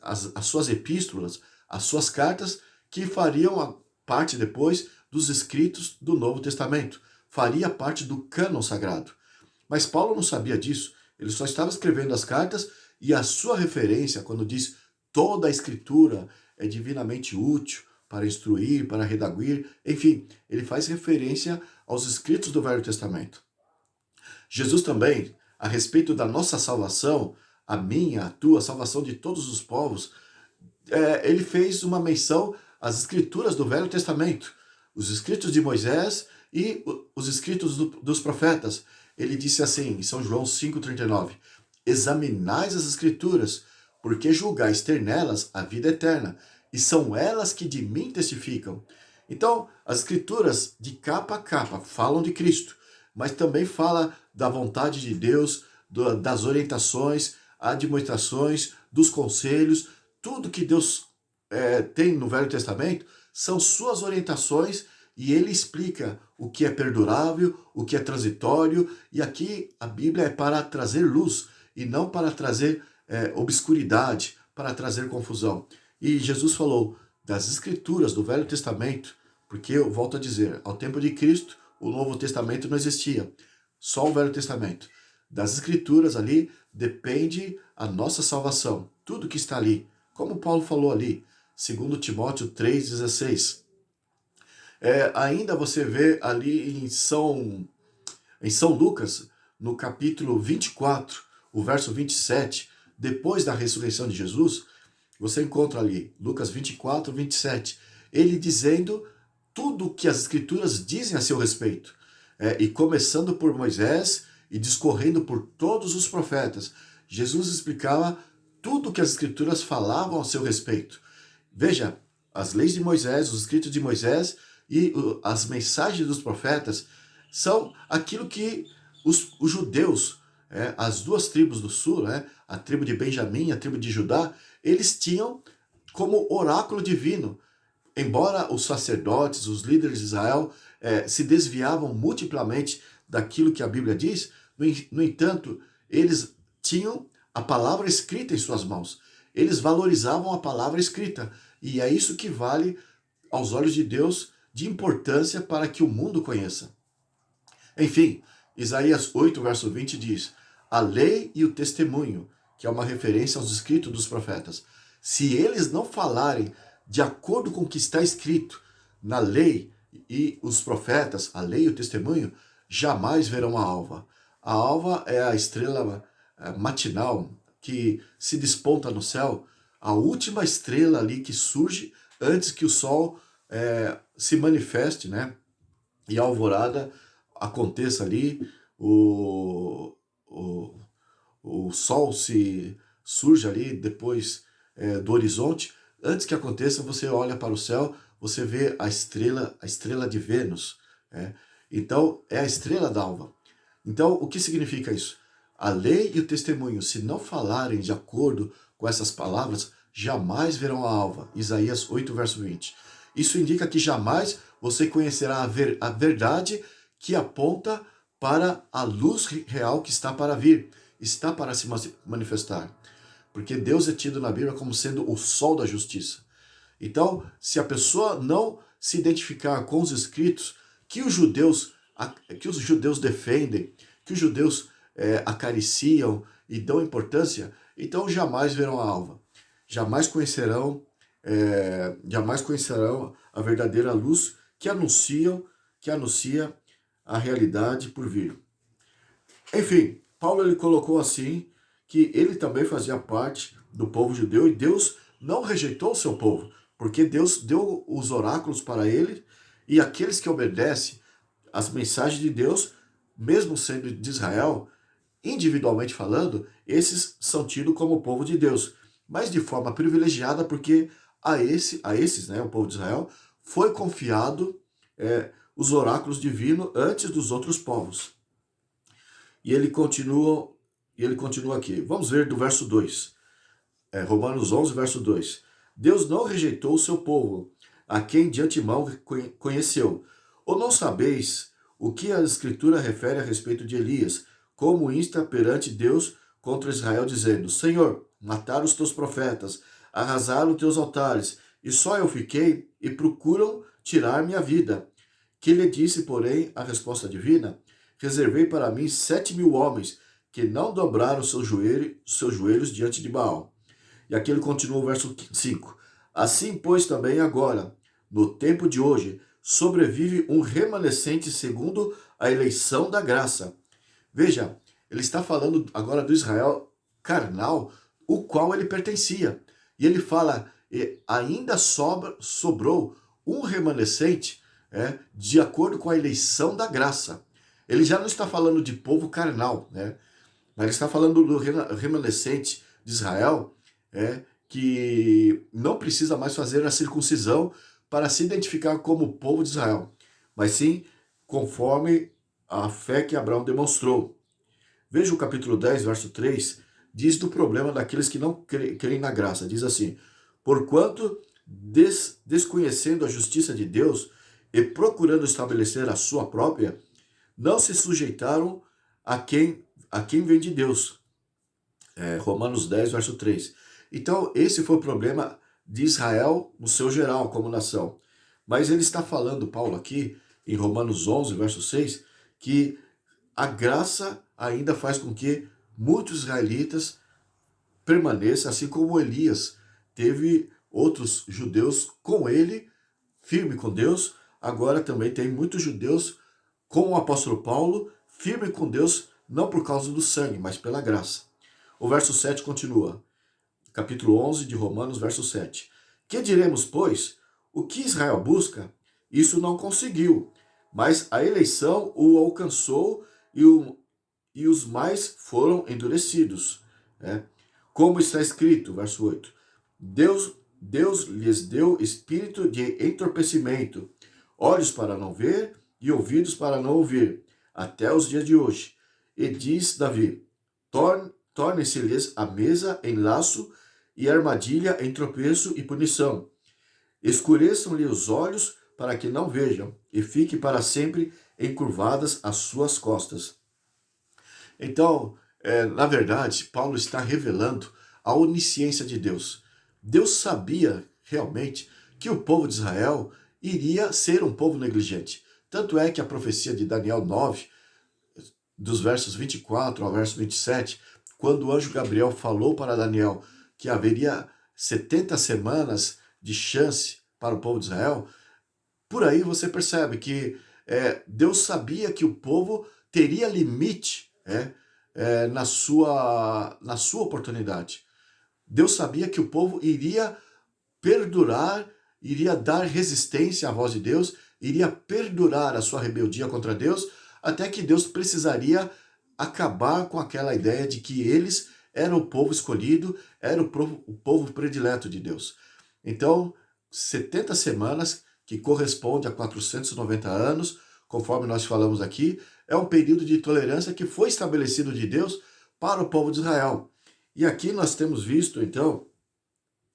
Speaker 1: as suas epístolas, as suas cartas, que fariam parte depois dos escritos do Novo Testamento, faria parte do cânon sagrado. Mas Paulo não sabia disso, ele só estava escrevendo as cartas, e a sua referência, quando diz toda a escritura é divinamente útil para instruir, para redaguir, enfim, ele faz referência aos escritos do Velho Testamento. Jesus também, a respeito da nossa salvação, a minha, a tua, a salvação de todos os povos, ele fez uma menção às escrituras do Velho Testamento, os escritos de Moisés e os escritos dos profetas. Ele disse assim, em São João 5,39, examinais as escrituras, porque julgais ter nelas a vida eterna, e são elas que de mim testificam. Então, as escrituras, de capa a capa, falam de Cristo, mas também fala da vontade de Deus, das orientações, admoestações, dos conselhos, tudo que Deus tem no Velho Testamento são suas orientações, e ele explica o que é perdurável, o que é transitório, e aqui a Bíblia é para trazer luz, e não para trazer obscuridade, para trazer confusão. E Jesus falou das escrituras do Velho Testamento, porque eu volto a dizer, ao tempo de Cristo, o Novo Testamento não existia, só o Velho Testamento. Das escrituras ali depende a nossa salvação, tudo que está ali, como Paulo falou ali, 2 Timóteo 3,16. Ainda você vê ali em São Lucas, no capítulo 24, o verso 27, depois da ressurreição de Jesus, você encontra ali, Lucas 24, 27, ele dizendo tudo o que as escrituras dizem a seu respeito, e começando por Moisés e discorrendo por todos os profetas. Jesus explicava tudo o que as escrituras falavam a seu respeito. Veja, as leis de Moisés, os escritos de Moisés e as mensagens dos profetas são aquilo que os judeus, as duas tribos do sul, a tribo de Benjamim, a tribo de Judá, eles tinham como oráculo divino. Embora os sacerdotes, os líderes de Israel se desviavam multiplamente daquilo que a Bíblia diz, no entanto, eles tinham a palavra escrita em suas mãos. Eles valorizavam a palavra escrita. E é isso que vale aos olhos de Deus de importância para que o mundo conheça. Enfim, Isaías 8, verso 20 diz, a lei e o testemunho, que é uma referência aos escritos dos profetas. Se eles não falarem de acordo com o que está escrito na lei e os profetas, a lei e o testemunho, jamais verão a alva. A alva é a estrela matinal que se desponta no céu, a última estrela ali que surge antes que o sol se manifeste, e a alvorada aconteça ali, o sol se surge ali depois do horizonte. Antes que aconteça, você olha para o céu, você vê a estrela de Vênus. Então, é a estrela d'alva. Então, o que significa isso? A lei e o testemunho, se não falarem de acordo com essas palavras, jamais verão a alva. Isaías 8, verso 20. Isso indica que jamais você conhecerá a verdade que aponta para a luz real que está para vir, está para se manifestar. Porque Deus é tido na Bíblia como sendo o sol da justiça. Então, se a pessoa não se identificar com os escritos que os judeus defendem, que os judeus acariciam e dão importância, então jamais verão a alva. Jamais conhecerão a verdadeira luz que anuncia a realidade por vir. Enfim, Paulo ele colocou assim que ele também fazia parte do povo judeu e Deus não rejeitou o seu povo, porque Deus deu os oráculos para ele e aqueles que obedecem às mensagens de Deus, mesmo sendo de Israel, individualmente falando, esses são tidos como o povo de Deus, mas de forma privilegiada porque a esses, o povo de Israel, foi confiado os oráculos divinos antes dos outros povos. E ele continua aqui. Vamos ver do verso 2. Romanos 11, verso 2. Deus não rejeitou o seu povo, a quem de antemão conheceu. Ou não sabeis o que a Escritura refere a respeito de Elias, como insta perante Deus contra Israel, dizendo: Senhor, mataram os teus profetas, arrasaram os teus altares, e só eu fiquei, e procuram tirar minha vida. Que lhe disse, porém, a resposta divina: Reservei para mim 7.000 homens, que não dobraram seus joelhos diante de Baal. E aqui ele continua o verso 5. Assim, pois, também agora, no tempo de hoje, sobrevive um remanescente segundo a eleição da graça. Veja, ele está falando agora do Israel carnal, o qual ele pertencia. E ele fala, ainda sobrou um remanescente de acordo com a eleição da graça. Ele já não está falando de povo carnal, né? Mas ele está falando do remanescente de Israel, que não precisa mais fazer a circuncisão para se identificar como povo de Israel, mas sim conforme a fé que Abraão demonstrou. Veja o capítulo 10, verso 3, diz do problema daqueles que não creem na graça. Diz assim: Porquanto, desconhecendo a justiça de Deus e procurando estabelecer a sua própria, não se sujeitaram a quem vem de Deus. Romanos 10, verso 3. Então, esse foi o problema de Israel no seu geral, como nação. Mas ele está falando, Paulo, aqui, em Romanos 11, verso 6, que a graça ainda faz com que muitos israelitas permaneçam, assim como Elias teve outros judeus com ele, firme com Deus. Agora também tem muitos judeus com o apóstolo Paulo, firme com Deus, não por causa do sangue, mas pela graça. O verso 7 continua. Capítulo 11 de Romanos, verso 7. Que diremos, pois? O que Israel busca? Isso não conseguiu, mas a eleição o alcançou e os mais foram endurecidos. Como está escrito, verso 8. Deus lhes deu espírito de entorpecimento, olhos para não ver e ouvidos para não ouvir, até os dias de hoje. E diz Davi: torne-se-lhes a mesa em laço e armadilha em tropeço e punição. Escureçam-lhe os olhos para que não vejam, e fique para sempre encurvadas as suas costas. Então, na verdade, Paulo está revelando a onisciência de Deus. Deus sabia realmente que o povo de Israel iria ser um povo negligente. Tanto é que a profecia de Daniel 9, dos versos 24 ao verso 27, quando o anjo Gabriel falou para Daniel que haveria 70 semanas de chance para o povo de Israel, por aí você percebe que Deus sabia que o povo teria limite na sua oportunidade. Deus sabia que o povo iria perdurar, iria dar resistência à voz de Deus, iria perdurar a sua rebeldia contra Deus, até que Deus precisaria acabar com aquela ideia de que eles eram o povo escolhido, era o povo predileto de Deus. Então, 70 semanas, que corresponde a 490 anos, conforme nós falamos aqui, é um período de tolerância que foi estabelecido de Deus para o povo de Israel. E aqui nós temos visto, então,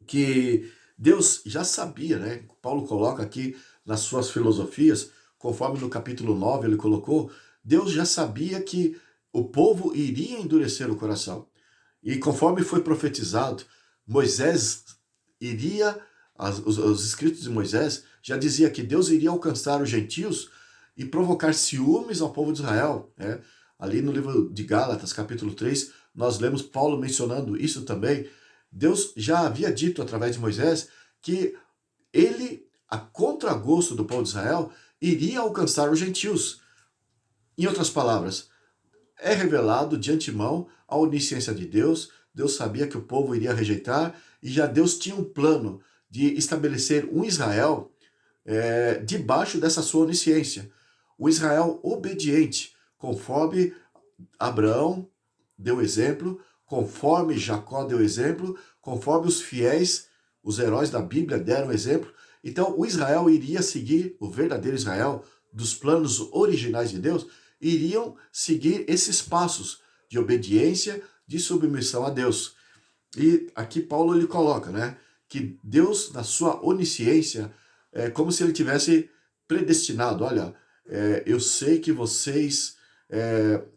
Speaker 1: que Deus já sabia, né? Paulo coloca aqui nas suas filosofias, conforme no capítulo 9 ele colocou, Deus já sabia que o povo iria endurecer o coração. E conforme foi profetizado, Moisés iria, os escritos de Moisés já dizia que Deus iria alcançar os gentios e provocar ciúmes ao povo de Israel. Ali no livro de Gálatas, capítulo 3, nós lemos Paulo mencionando isso também. Deus já havia dito através de Moisés que ele, a contragosto do povo de Israel, iria alcançar os gentios. Em outras palavras, é revelado de antemão a onisciência de Deus. Deus sabia que o povo iria rejeitar e já Deus tinha um plano de estabelecer um Israel debaixo dessa sua onisciência. O Israel obediente, conforme Abraão deu exemplo, conforme Jacó deu exemplo, conforme os fiéis, os heróis da Bíblia deram exemplo. Então o Israel iria seguir, o verdadeiro Israel, dos planos originais de Deus, iriam seguir esses passos de obediência, de submissão a Deus. E aqui Paulo ele coloca, que Deus, na sua onisciência, é como se ele tivesse predestinado. Olha, eu sei que vocês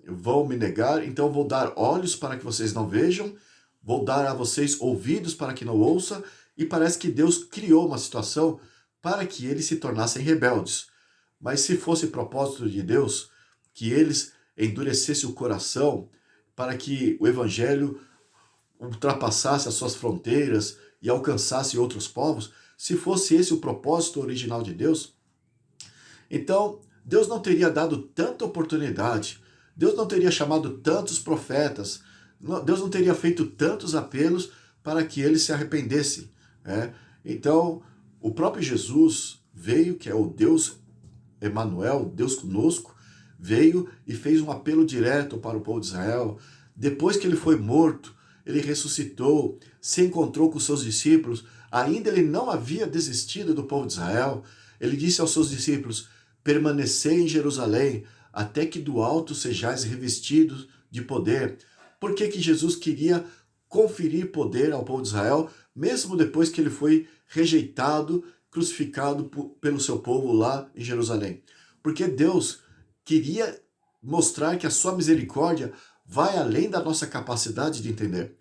Speaker 1: vão me negar, então vou dar olhos para que vocês não vejam, vou dar a vocês ouvidos para que não ouçam, e parece que Deus criou uma situação para que eles se tornassem rebeldes. Mas se fosse propósito de Deus que eles endurecessem o coração para que o evangelho ultrapassasse as suas fronteiras e alcançasse outros povos, se fosse esse o propósito original de Deus, então Deus não teria dado tanta oportunidade, Deus não teria chamado tantos profetas, Deus não teria feito tantos apelos para que eles se arrependessem. Né? Então, o próprio Jesus veio, que é o Deus Emanuel, Deus conosco, veio e fez um apelo direto para o povo de Israel. Depois que ele foi morto, ele ressuscitou, se encontrou com seus discípulos, ainda ele não havia desistido do povo de Israel. Ele disse aos seus discípulos: permanecei em Jerusalém, até que do alto sejais revestidos de poder. Por que Jesus queria conferir poder ao povo de Israel, mesmo depois que ele foi rejeitado, crucificado pelo seu povo lá em Jerusalém? Porque Deus queria mostrar que a sua misericórdia vai além da nossa capacidade de entender.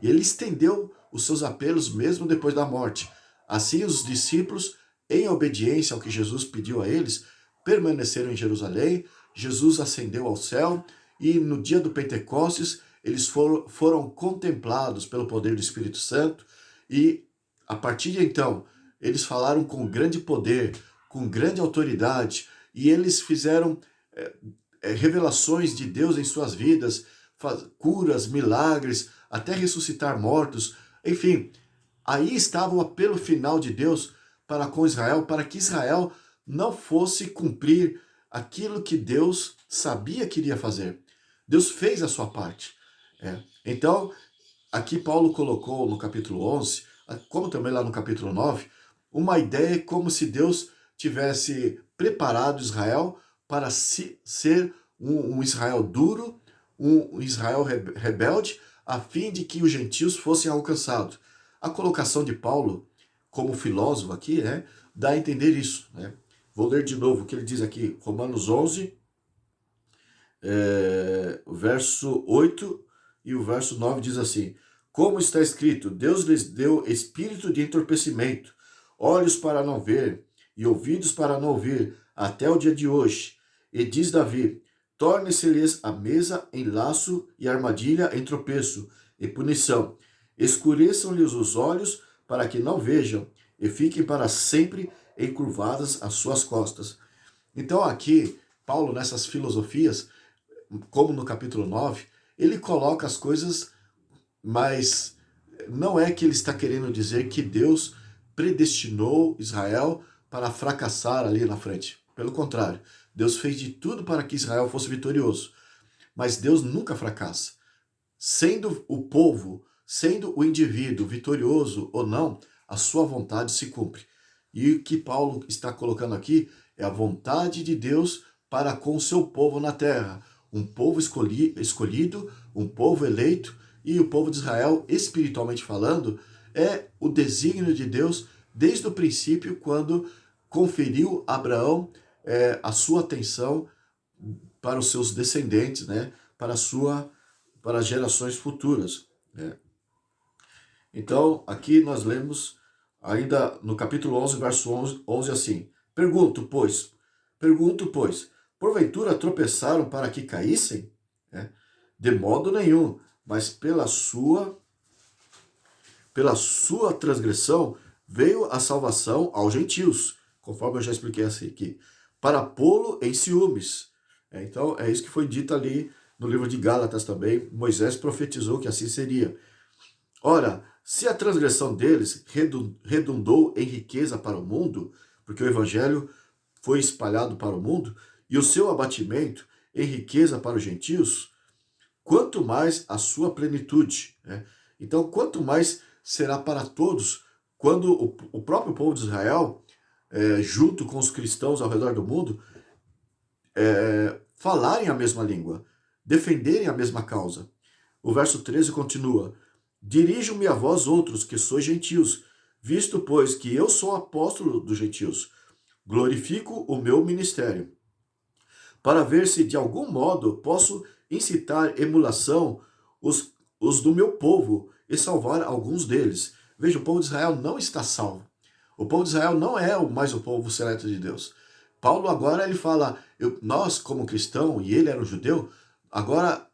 Speaker 1: E ele estendeu os seus apelos mesmo depois da morte. Assim, os discípulos, em obediência ao que Jesus pediu a eles, permaneceram em Jerusalém. Jesus ascendeu ao céu e no dia do Pentecostes eles foram contemplados pelo poder do Espírito Santo, e a partir de então eles falaram com grande poder, com grande autoridade, e eles fizeram revelações de Deus em suas vidas, curas, milagres, até ressuscitar mortos. Enfim, aí estava o apelo final de Deus para com Israel, para que Israel não fosse cumprir aquilo que Deus sabia que iria fazer. Deus fez a sua parte. Então, aqui Paulo colocou no capítulo 11, como também lá no capítulo 9, uma ideia como se Deus tivesse preparado Israel para ser um Israel duro, um Israel rebelde, a fim de que os gentios fossem alcançados. A colocação de Paulo, como filósofo aqui, dá a entender isso. Vou ler de novo o que ele diz aqui, Romanos 11, o verso 8 e o verso 9 diz assim: como está escrito, Deus lhes deu espírito de entorpecimento, olhos para não ver e ouvidos para não ouvir, até o dia de hoje. E diz Davi: torne-se-lhes a mesa em laço e armadilha em tropeço e punição. Escureçam-lhes os olhos para que não vejam e fiquem para sempre encurvadas as suas costas. Então aqui, Paulo, nessas filosofias, como no capítulo 9, ele coloca as coisas, mas não é que ele está querendo dizer que Deus predestinou Israel para fracassar ali na frente. Pelo contrário, Deus fez de tudo para que Israel fosse vitorioso. Mas Deus nunca fracassa. Sendo o povo, sendo o indivíduo vitorioso ou não, a sua vontade se cumpre. E o que Paulo está colocando aqui é a vontade de Deus para com o seu povo na terra. Um povo escolhido, um povo eleito, e o povo de Israel, espiritualmente falando, é o desígnio de Deus desde o princípio, quando conferiu a Abraão a sua atenção para os seus descendentes, para as gerações futuras. Então, aqui nós lemos ainda no capítulo 11, verso 11 assim: pergunto, pois, porventura tropeçaram para que caíssem? De modo nenhum, mas pela sua transgressão veio a salvação aos gentios, conforme eu já expliquei assim aqui, para pô-lo em ciúmes. Então, é isso que foi dito ali no livro de Gálatas também. Moisés profetizou que assim seria. Ora, se a transgressão deles redundou em riqueza para o mundo, porque o evangelho foi espalhado para o mundo, e o seu abatimento em riqueza para os gentios, quanto mais a sua plenitude. Então, quanto mais será para todos, quando o próprio povo de Israel, junto com os cristãos ao redor do mundo, falarem a mesma língua, defenderem a mesma causa. O verso 13 continua: dirijo-me a vós outros, que sois gentios, visto, pois, que eu sou apóstolo dos gentios, glorifico o meu ministério. para ver se de algum modo posso incitar emulação os do meu povo e salvar alguns deles. Veja, o povo de Israel não está salvo. O povo de Israel não é mais o povo seleto de Deus. Paulo agora ele fala, nós como cristão, e ele era um judeu, agora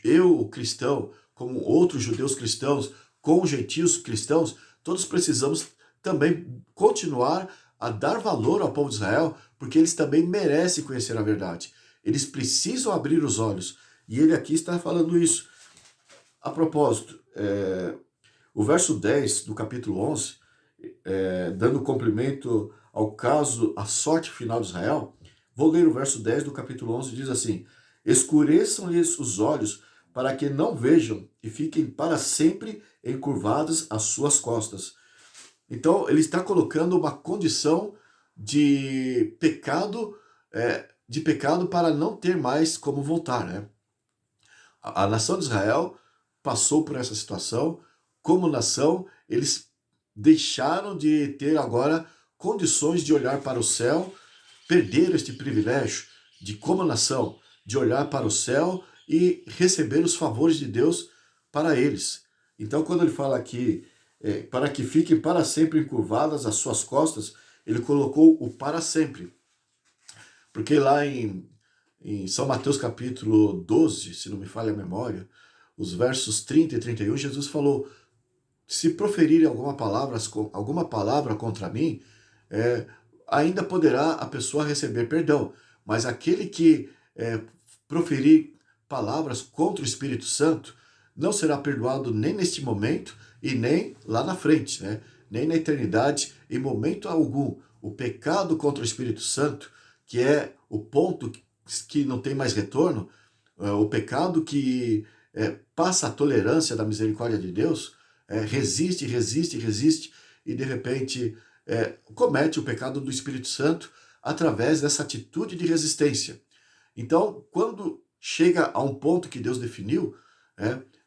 Speaker 1: eu, o cristão, como outros judeus cristãos, com os gentios cristãos, todos precisamos também continuar a dar valor ao povo de Israel, porque eles também merecem conhecer a verdade. Eles precisam abrir os olhos. E ele aqui está falando isso. A propósito, o verso 10 do capítulo 11, dando cumprimento ao caso, a sorte final de Israel, vou ler o verso 10 do capítulo 11, diz assim: escureçam-lhes os olhos para que não vejam e fiquem para sempre encurvadas as suas costas. Então, ele está colocando uma condição de pecado para não ter mais como voltar, né? A nação de Israel passou por essa situação. Como nação, eles deixaram de ter agora condições de olhar para o céu, perderam este privilégio de, como nação, de olhar para o céu e receber os favores de Deus para eles. Então, quando ele fala aqui, para que fiquem para sempre encurvadas as suas costas, ele colocou o para sempre. Porque lá em São Mateus capítulo 12, se não me falha a memória, os versos 30 e 31, Jesus falou: se proferirem alguma palavra contra mim, ainda poderá a pessoa receber perdão. Mas aquele que proferir palavras contra o Espírito Santo não será perdoado nem neste momento e nem lá na frente, né? Nem na eternidade, em momento algum. O pecado contra o Espírito Santo, que é o ponto que não tem mais retorno, o pecado que passa a tolerância da misericórdia de Deus, resiste, e de repente comete o pecado do Espírito Santo através dessa atitude de resistência. Então, quando chega a um ponto que Deus definiu,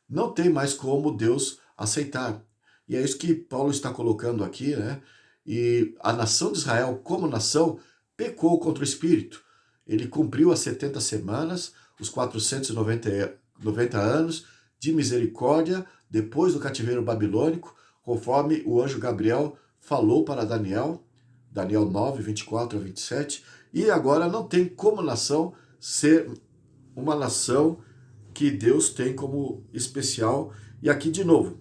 Speaker 1: não tem mais como Deus aceitar. E é isso que Paulo está colocando aqui, né? E a nação de Israel, como nação, pecou contra o Espírito. Ele cumpriu as 70 semanas, os 490 anos de misericórdia, depois do cativeiro babilônico, conforme o anjo Gabriel falou para Daniel 9, 24 a 27, e agora não tem como nação ser uma nação que Deus tem como especial. E aqui de novo,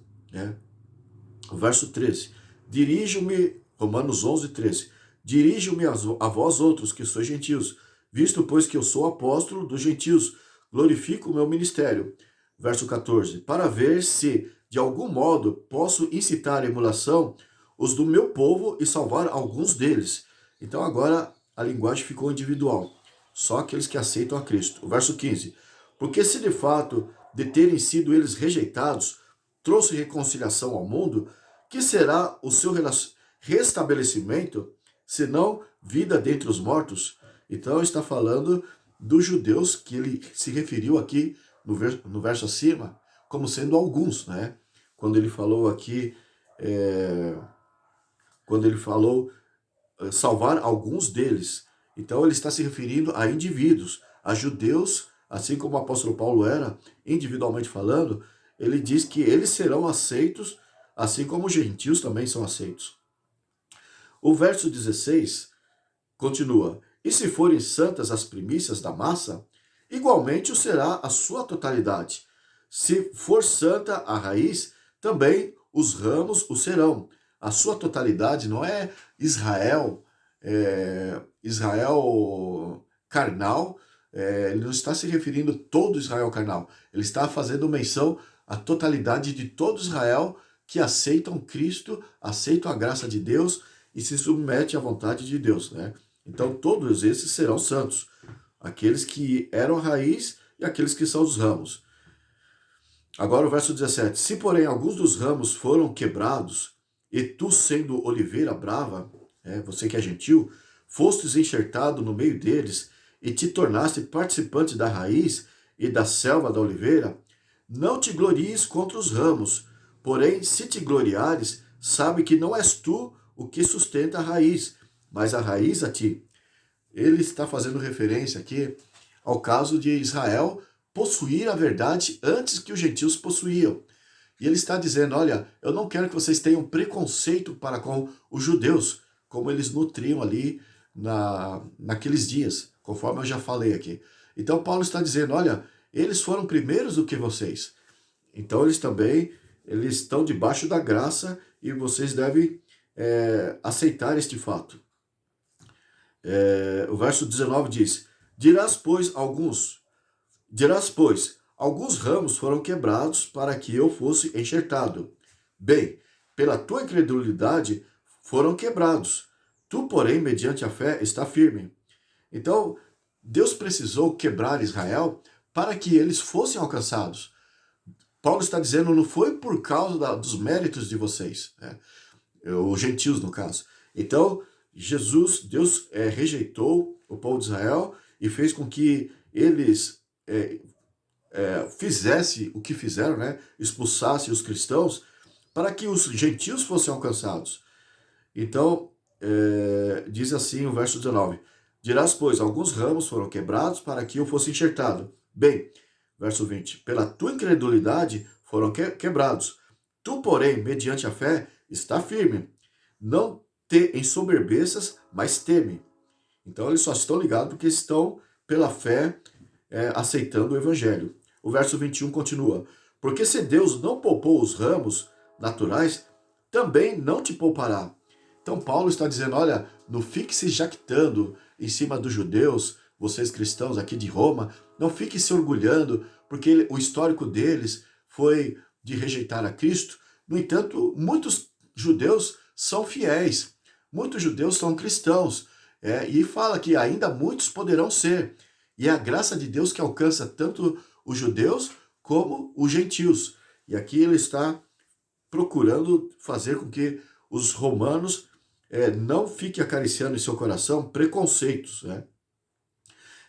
Speaker 1: o verso 13, Romanos 11, 13, dirijo-me a vós outros que sois gentios, visto pois que eu sou apóstolo dos gentios, glorifico o meu ministério. Verso 14, para ver se de algum modo posso incitar a emulação os do meu povo e salvar alguns deles. Então agora a linguagem ficou individual, só aqueles que aceitam a Cristo. O verso 15, porque se de fato de terem sido eles rejeitados, trouxe reconciliação ao mundo, que será o seu restabelecimento, senão vida dentre os mortos? Então está falando dos judeus, que ele se referiu aqui no verso acima, como sendo alguns, né? Quando ele falou aqui, salvar alguns deles. Então ele está se referindo a indivíduos, a judeus, assim como o apóstolo Paulo era, individualmente falando. Ele diz que eles serão aceitos, assim como os gentios também são aceitos. O verso 16 continua: e se forem santas as primícias da massa, igualmente o será a sua totalidade. Se for santa a raiz, também os ramos o serão. A sua totalidade não é Israel, Israel carnal. Ele não está se referindo a todo Israel carnal. Ele está fazendo menção à totalidade de todo Israel que aceitam Cristo, aceitam a graça de Deus e se submetem à vontade de Deus, né? Então todos esses serão santos, aqueles que eram a raiz e aqueles que são os ramos. Agora o verso 17, se porém alguns dos ramos foram quebrados, e tu sendo oliveira brava, você que é gentil, fostes enxertado no meio deles, e te tornaste participante da raiz e da selva da oliveira, não te glories contra os ramos, porém se te gloriares, sabe que não és tu o que sustenta a raiz, mas a raiz a ti. ele está fazendo referência aqui ao caso de Israel possuir a verdade antes que os gentios possuíam. E ele está dizendo, olha, eu não quero que vocês tenham preconceito para com os judeus, como eles nutriam ali naqueles dias, conforme eu já falei aqui. Então Paulo está dizendo, olha, eles foram primeiros do que vocês. Então eles estão debaixo da graça e vocês devem aceitar este fato. O verso 19 diz, dirás, pois, alguns ramos foram quebrados para que eu fosse enxertado. Bem, pela tua incredulidade foram quebrados. Tu, porém, mediante a fé, está firme. Então, Deus precisou quebrar Israel para que eles fossem alcançados. Paulo está dizendo, não foi por causa dos méritos de vocês, né? Os gentios, no caso. Então, Deus rejeitou o povo de Israel e fez com que eles fizessem o que fizeram, né? Expulsassem os cristãos para que os gentios fossem alcançados. Então, diz assim o verso 19, dirás, pois, alguns ramos foram quebrados para que eu fosse enxertado. Bem, verso 20, pela tua incredulidade foram quebrados. Tu, porém, mediante a fé, está firme. Não te ensoberbeças, mas teme. Então, eles só estão ligados porque estão, pela fé, aceitando o evangelho. O verso 21 continua, porque se Deus não poupou os ramos naturais, também não te poupará. Então Paulo está dizendo, olha, não fique se jactando em cima dos judeus, vocês cristãos aqui de Roma, não fique se orgulhando, porque o histórico deles foi de rejeitar a Cristo. No entanto, muitos judeus são fiéis, muitos judeus são cristãos, e fala que ainda muitos poderão ser. E é a graça de Deus que alcança tanto os judeus como os gentios. E aqui ele está procurando fazer com que os romanos não fiquem acariciando em seu coração preconceitos, né?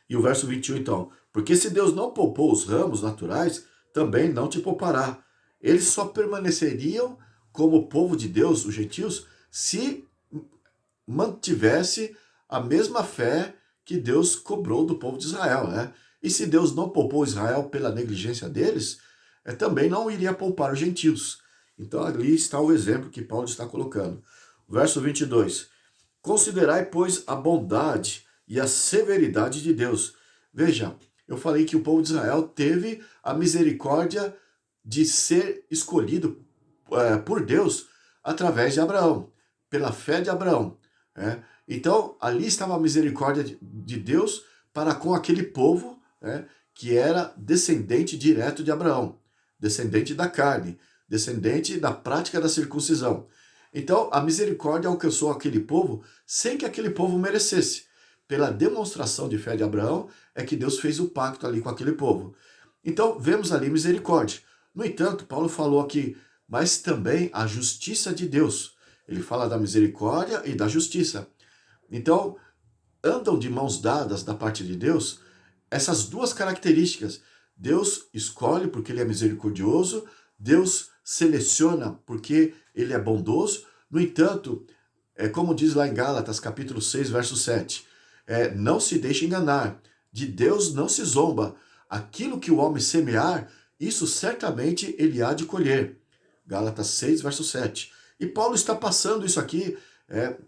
Speaker 1: E o verso 21, então, porque se Deus não poupou os ramos naturais, também não te poupará. Eles só permaneceriam como povo de Deus, os gentios, se mantivesse a mesma fé que Deus cobrou do povo de Israel, né? E se Deus não poupou Israel pela negligência deles, também não iria poupar os gentios. Então ali está o exemplo que Paulo está colocando. Verso 22. Considerai, pois, a bondade e a severidade de Deus. Veja, eu falei que o povo de Israel teve a misericórdia de ser escolhido por Deus através de Abraão, pela fé de Abraão. Então, ali estava a misericórdia de Deus para com aquele povo que era descendente direto de Abraão, descendente da carne, descendente da prática da circuncisão. Então, a misericórdia alcançou aquele povo sem que aquele povo merecesse. Pela demonstração de fé de Abraão, é que Deus fez o pacto ali com aquele povo. Então, vemos ali misericórdia. No entanto, Paulo falou aqui, mas também a justiça de Deus. Ele fala da misericórdia e da justiça. Então, andam de mãos dadas da parte de Deus essas duas características. Deus escolhe porque ele é misericordioso, Deus seleciona porque ele é bondoso. No entanto, como diz lá em Gálatas, capítulo 6, verso 7, não se deixe enganar, de Deus não se zomba. Aquilo que o homem semear, isso certamente ele há de colher. Gálatas 6, verso 7. E Paulo está passando isso aqui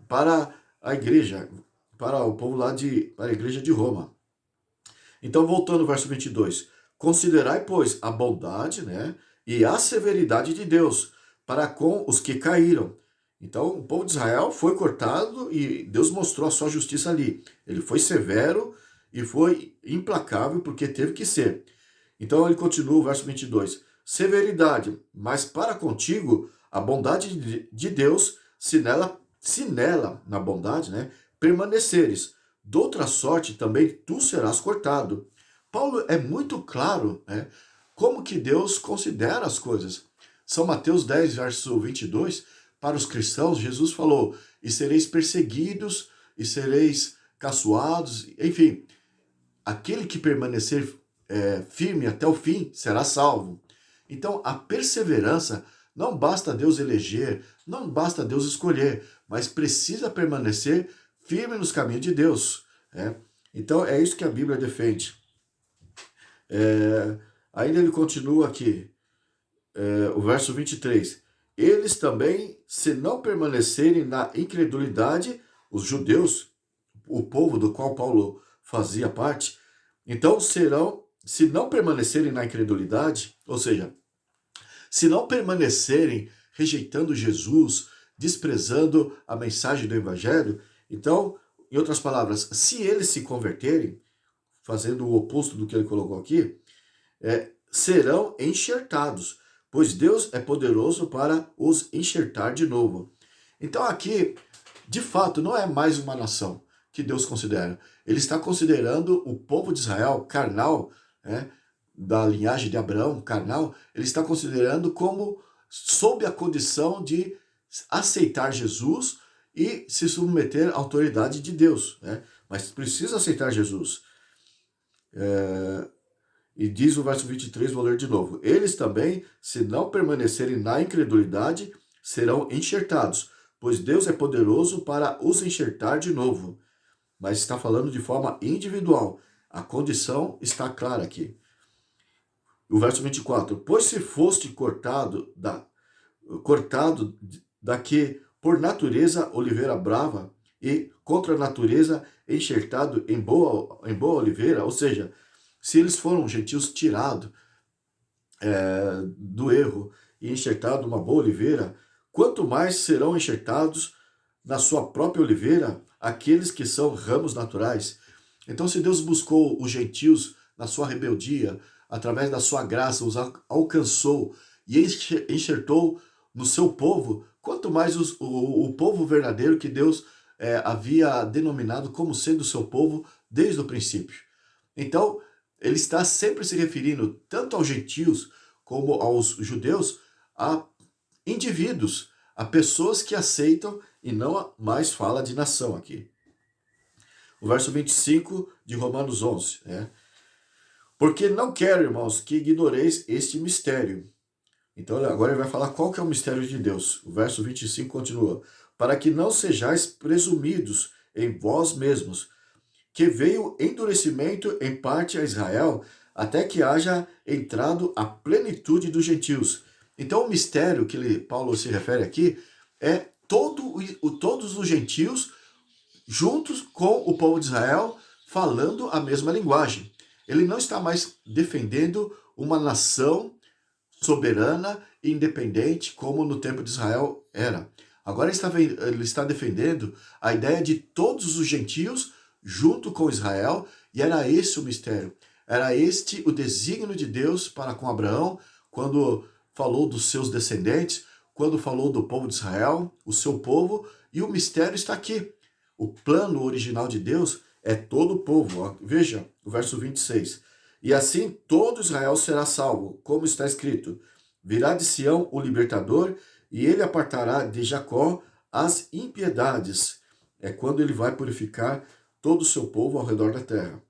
Speaker 1: para a igreja, para o povo lá para a igreja de Roma. Então, voltando ao verso 22. Considerai, pois, a bondade, e a severidade de Deus para com os que caíram. Então, o povo de Israel foi cortado e Deus mostrou a sua justiça ali. Ele foi severo e foi implacável porque teve que ser. Então, ele continua o verso 22. Severidade, mas para contigo a bondade de Deus, se nela, na bondade, permaneceres. Doutra sorte também tu serás cortado. Paulo é muito claro, como que Deus considera as coisas. São Mateus 10, verso 22, para os cristãos, Jesus falou, e sereis perseguidos, e sereis caçoados, enfim, aquele que permanecer firme até o fim será salvo. Então, a perseverança não basta Deus eleger, não basta Deus escolher, mas precisa permanecer firme nos caminhos de Deus. né? Então é isso que a Bíblia defende. É, ainda ele continua aqui, o verso 23. Eles também, se não permanecerem na incredulidade, os judeus, o povo do qual Paulo fazia parte, então serão, se não permanecerem na incredulidade, ou seja, se não permanecerem rejeitando Jesus, desprezando a mensagem do Evangelho, então, em outras palavras, se eles se converterem, fazendo o oposto do que ele colocou aqui, serão enxertados, pois Deus é poderoso para os enxertar de novo. Então aqui, de fato, não é mais uma nação que Deus considera. Ele está considerando o povo de Israel carnal, né, da linhagem de Abraão, carnal, ele está considerando como sob a condição de aceitar Jesus e se submeter à autoridade de Deus, né? Mas precisa aceitar Jesus. E diz o verso 23, vou ler de novo. Eles também, se não permanecerem na incredulidade, serão enxertados, pois Deus é poderoso para os enxertar de novo. Mas está falando de forma individual. A condição está clara aqui. O verso 24. Pois se foste cortado da que, por natureza, oliveira brava, e contra a natureza, enxertado em boa oliveira, ou seja, se eles foram gentios tirados do erro e enxertados numa boa oliveira, quanto mais serão enxertados na sua própria oliveira aqueles que são ramos naturais. Então, se Deus buscou os gentios na sua rebeldia, através da sua graça, os alcançou e enxertou no seu povo, quanto mais o povo verdadeiro que Deus havia denominado como sendo o seu povo desde o princípio. Então, ele está sempre se referindo tanto aos gentios como aos judeus, a indivíduos, a pessoas que aceitam e não mais fala de nação aqui. O verso 25 de Romanos 11, né? Porque não quero, irmãos, que ignoreis este mistério. Então agora ele vai falar qual que é o mistério de Deus. O verso 25 continua. Para que não sejais presumidos em vós mesmos, que veio endurecimento em parte a Israel, até que haja entrado a plenitude dos gentios. Então o mistério que Paulo se refere aqui é todos os gentios juntos com o povo de Israel falando a mesma linguagem. Ele não está mais defendendo uma nação soberana e independente como no tempo de Israel era. Agora ele está defendendo a ideia de todos os gentios junto com Israel, e era esse o mistério. Era este o desígnio de Deus para com Abraão, quando falou dos seus descendentes, quando falou do povo de Israel, o seu povo, e o mistério está aqui. O plano original de Deus é todo o povo. Veja o verso 26. E assim todo Israel será salvo, como está escrito. Virá de Sião o libertador, e ele apartará de Jacó as impiedades. É quando ele vai purificar todo o seu povo ao redor da terra.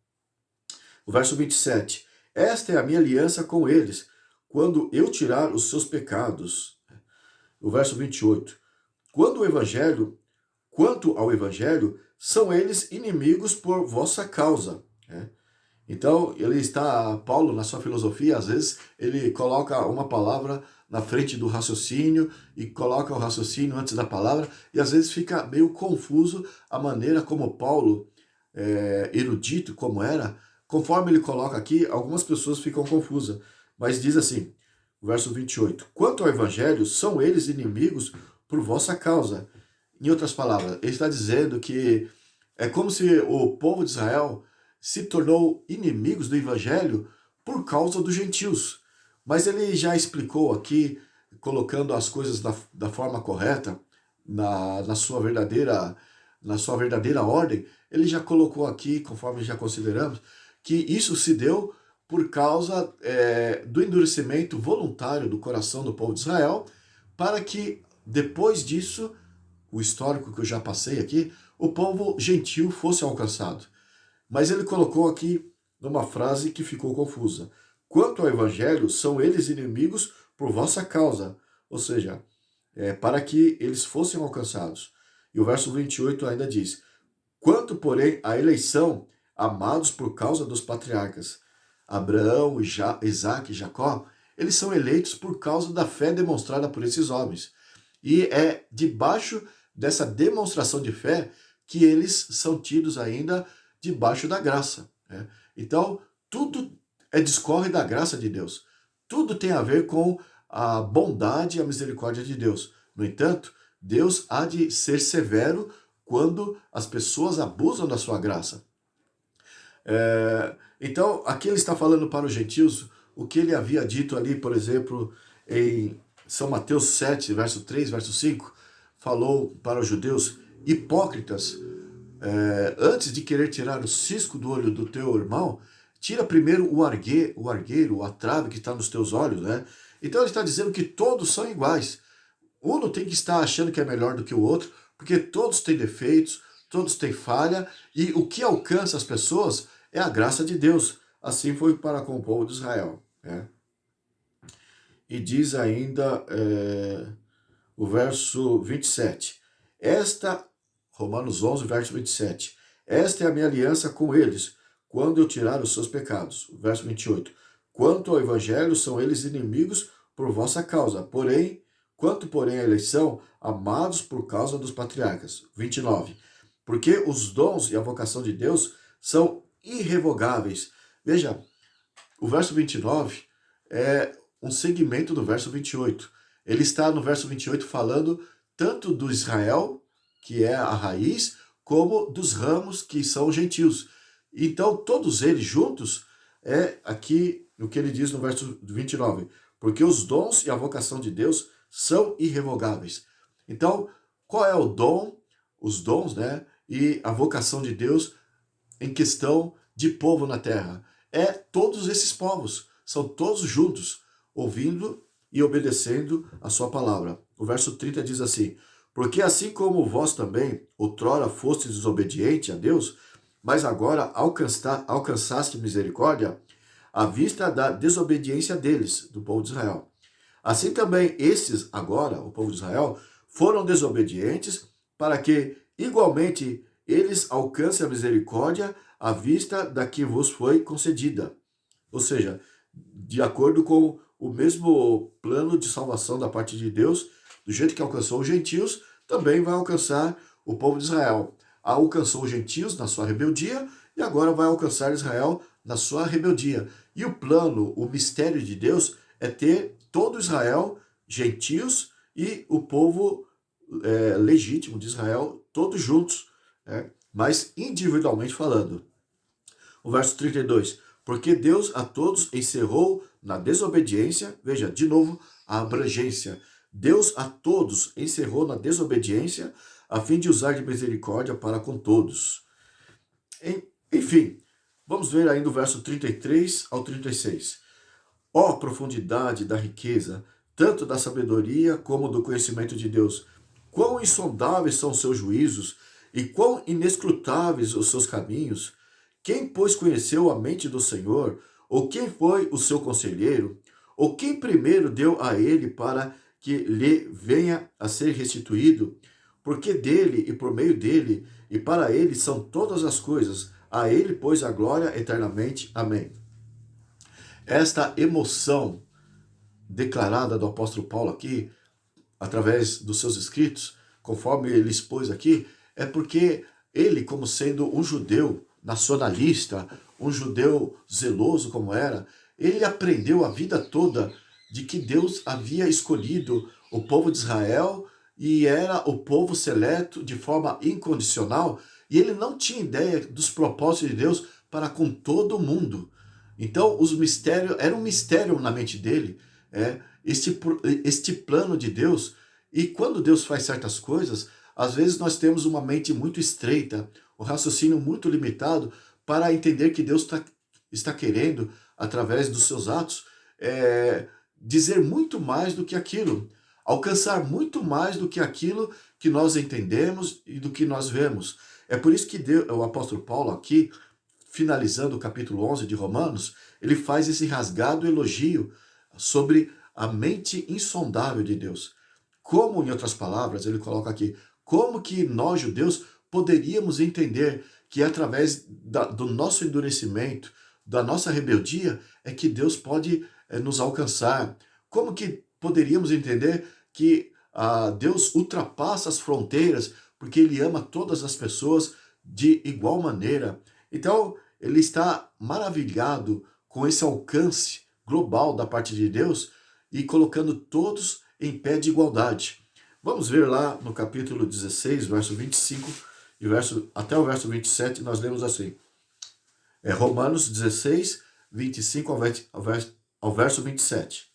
Speaker 1: O verso 27. Esta é a minha aliança com eles, quando eu tirar os seus pecados. O verso 28. Quanto ao evangelho, são eles inimigos por vossa causa. Então, Paulo, na sua filosofia, às vezes, ele coloca uma palavra na frente do raciocínio e coloca o raciocínio antes da palavra, e às vezes fica meio confuso a maneira como Paulo, erudito como era, conforme ele coloca aqui, algumas pessoas ficam confusas, mas diz assim, o verso 28, quanto ao evangelho, são eles inimigos por vossa causa. Em outras palavras, ele está dizendo que é como se o povo de Israel se tornou inimigos do evangelho por causa dos gentios. Mas ele já explicou aqui, colocando as coisas da forma correta, na sua verdadeira ordem, ele já colocou aqui, conforme já consideramos, que isso se deu por causa do endurecimento voluntário do coração do povo de Israel, para que depois disso, o histórico que eu já passei aqui, o povo gentil fosse alcançado. Mas ele colocou aqui numa frase que ficou confusa. Quanto ao evangelho, são eles inimigos por vossa causa. Ou seja, para que eles fossem alcançados. E o verso 28 ainda diz, Quanto, porém, à eleição, amados por causa dos patriarcas, Abraão, Isaac e Jacó, eles são eleitos por causa da fé demonstrada por esses homens. E é debaixo dessa demonstração de fé que eles são tidos ainda debaixo da graça, né? Então, tudo discorre da graça de Deus. Tudo tem a ver com a bondade e a misericórdia de Deus. No entanto, Deus há de ser severo quando as pessoas abusam da sua graça. Então, aqui ele está falando para os gentios o que ele havia dito ali, por exemplo, em São Mateus 7, verso 3, verso 5, falou para os judeus: hipócritas, antes de querer tirar o cisco do olho do teu irmão, tira primeiro o argueiro, a trave que está nos teus olhos, né? Então ele está dizendo que todos são iguais. Um não tem que estar achando que é melhor do que o outro, porque todos têm defeitos, todos têm falha, e o que alcança as pessoas é a graça de Deus. Assim foi para com o povo de Israel, né? E diz ainda o verso 27. Romanos 11, verso 27. Esta é a minha aliança com eles, quando eu tirar os seus pecados. Verso 28. Quanto ao evangelho, são eles inimigos por vossa causa. Quanto, porém, à eleição, amados por causa dos patriarcas. 29. Porque os dons e a vocação de Deus são irrevogáveis. Veja, o verso 29 é um segmento do verso 28. Ele está no verso 28 falando tanto do Israel, que é a raiz, como dos ramos, que são os gentios. Então, todos eles juntos, aqui o que ele diz no verso 29. Porque os dons e a vocação de Deus são irrevogáveis. Então, qual é o dom, os dons, né, e a vocação de Deus em questão de povo na terra? É todos esses povos, são todos juntos, ouvindo e obedecendo a sua palavra. O verso 30 diz assim: porque assim como vós também outrora fostes desobediente a Deus, mas agora alcançaste misericórdia à vista da desobediência deles, do povo de Israel. Assim também estes, agora, o povo de Israel, foram desobedientes para que, igualmente, eles alcancem a misericórdia à vista da que vos foi concedida. Ou seja, de acordo com o mesmo plano de salvação da parte de Deus, do jeito que alcançou os gentios, também vai alcançar o povo de Israel. Alcançou os gentios na sua rebeldia e agora vai alcançar Israel na sua rebeldia. E o plano, o mistério de Deus é ter todo Israel, gentios e o povo legítimo de Israel, todos juntos, mas individualmente falando. O verso 32. Porque Deus a todos encerrou na desobediência, veja, de novo, a abrangência. Deus a todos encerrou na desobediência, a fim de usar de misericórdia para com todos. Enfim, vamos ver ainda o verso 33 ao 36. Ó profundidade da riqueza, tanto da sabedoria como do conhecimento de Deus! Quão insondáveis são os seus juízos e quão inescrutáveis os seus caminhos! Quem, pois, conheceu a mente do Senhor? Ou quem foi o seu conselheiro? Ou quem primeiro deu a ele para que lhe venha a ser restituído? Porque dele e por meio dele e para ele são todas as coisas. A ele, pois, a glória eternamente. Amém. Esta emoção declarada do apóstolo Paulo aqui, através dos seus escritos, conforme ele expôs aqui, é porque ele, como sendo um judeu nacionalista, um judeu zeloso como era, ele aprendeu a vida toda de que Deus havia escolhido o povo de Israel e era o povo seleto de forma incondicional, e ele não tinha ideia dos propósitos de Deus para com todo mundo. Então, era um mistério na mente dele, este plano de Deus. E quando Deus faz certas coisas, às vezes nós temos uma mente muito estreita, um raciocínio muito limitado para entender que Deus está querendo, através dos seus atos, dizer muito mais do que aquilo, alcançar muito mais do que aquilo que nós entendemos e do que nós vemos. É por isso que o apóstolo Paulo aqui, finalizando o capítulo 11 de Romanos, ele faz esse rasgado elogio sobre a mente insondável de Deus. Como, em outras palavras, ele coloca aqui, como que nós, judeus, poderíamos entender que através do nosso endurecimento, da nossa rebeldia, é que Deus pode nos alcançar? Como que poderíamos entender que Deus ultrapassa as fronteiras, porque Ele ama todas as pessoas de igual maneira? Então, ele está maravilhado com esse alcance global da parte de Deus e colocando todos em pé de igualdade. Vamos ver lá no capítulo 16, verso 25 e até o verso 27, nós lemos assim. Romanos 16, 25 ao verso 27.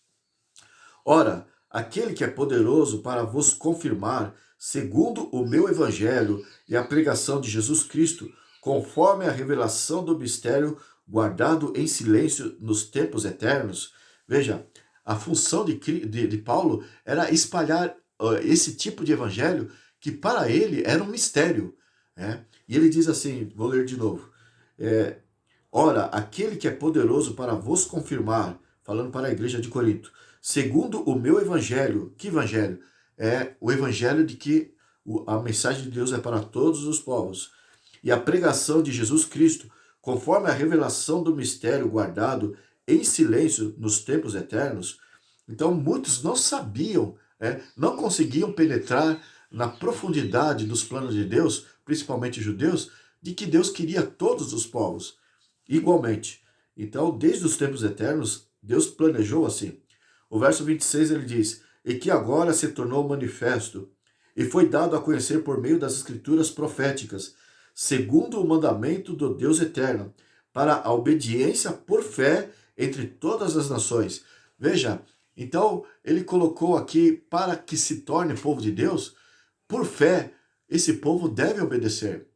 Speaker 1: Ora, aquele que é poderoso para vos confirmar, segundo o meu evangelho e a pregação de Jesus Cristo, conforme a revelação do mistério guardado em silêncio nos tempos eternos. Veja, a função de Paulo era espalhar esse tipo de evangelho que para ele era um mistério. Né? E ele diz assim, vou ler de novo. Ora, aquele que é poderoso para vos confirmar, falando para a igreja de Corinto, segundo o meu evangelho. Que evangelho? É o evangelho de que a mensagem de Deus é para todos os povos. E a pregação de Jesus Cristo, conforme a revelação do mistério guardado em silêncio nos tempos eternos. Então, muitos não sabiam, não conseguiam penetrar na profundidade dos planos de Deus, principalmente judeus, de que Deus queria todos os povos igualmente. Então, desde os tempos eternos, Deus planejou assim. O verso 26 ele diz, e que agora se tornou manifesto, e foi dado a conhecer por meio das escrituras proféticas, segundo o mandamento do Deus eterno, para a obediência por fé entre todas as nações. Veja, então ele colocou aqui para que se torne povo de Deus, por fé, esse povo deve obedecer.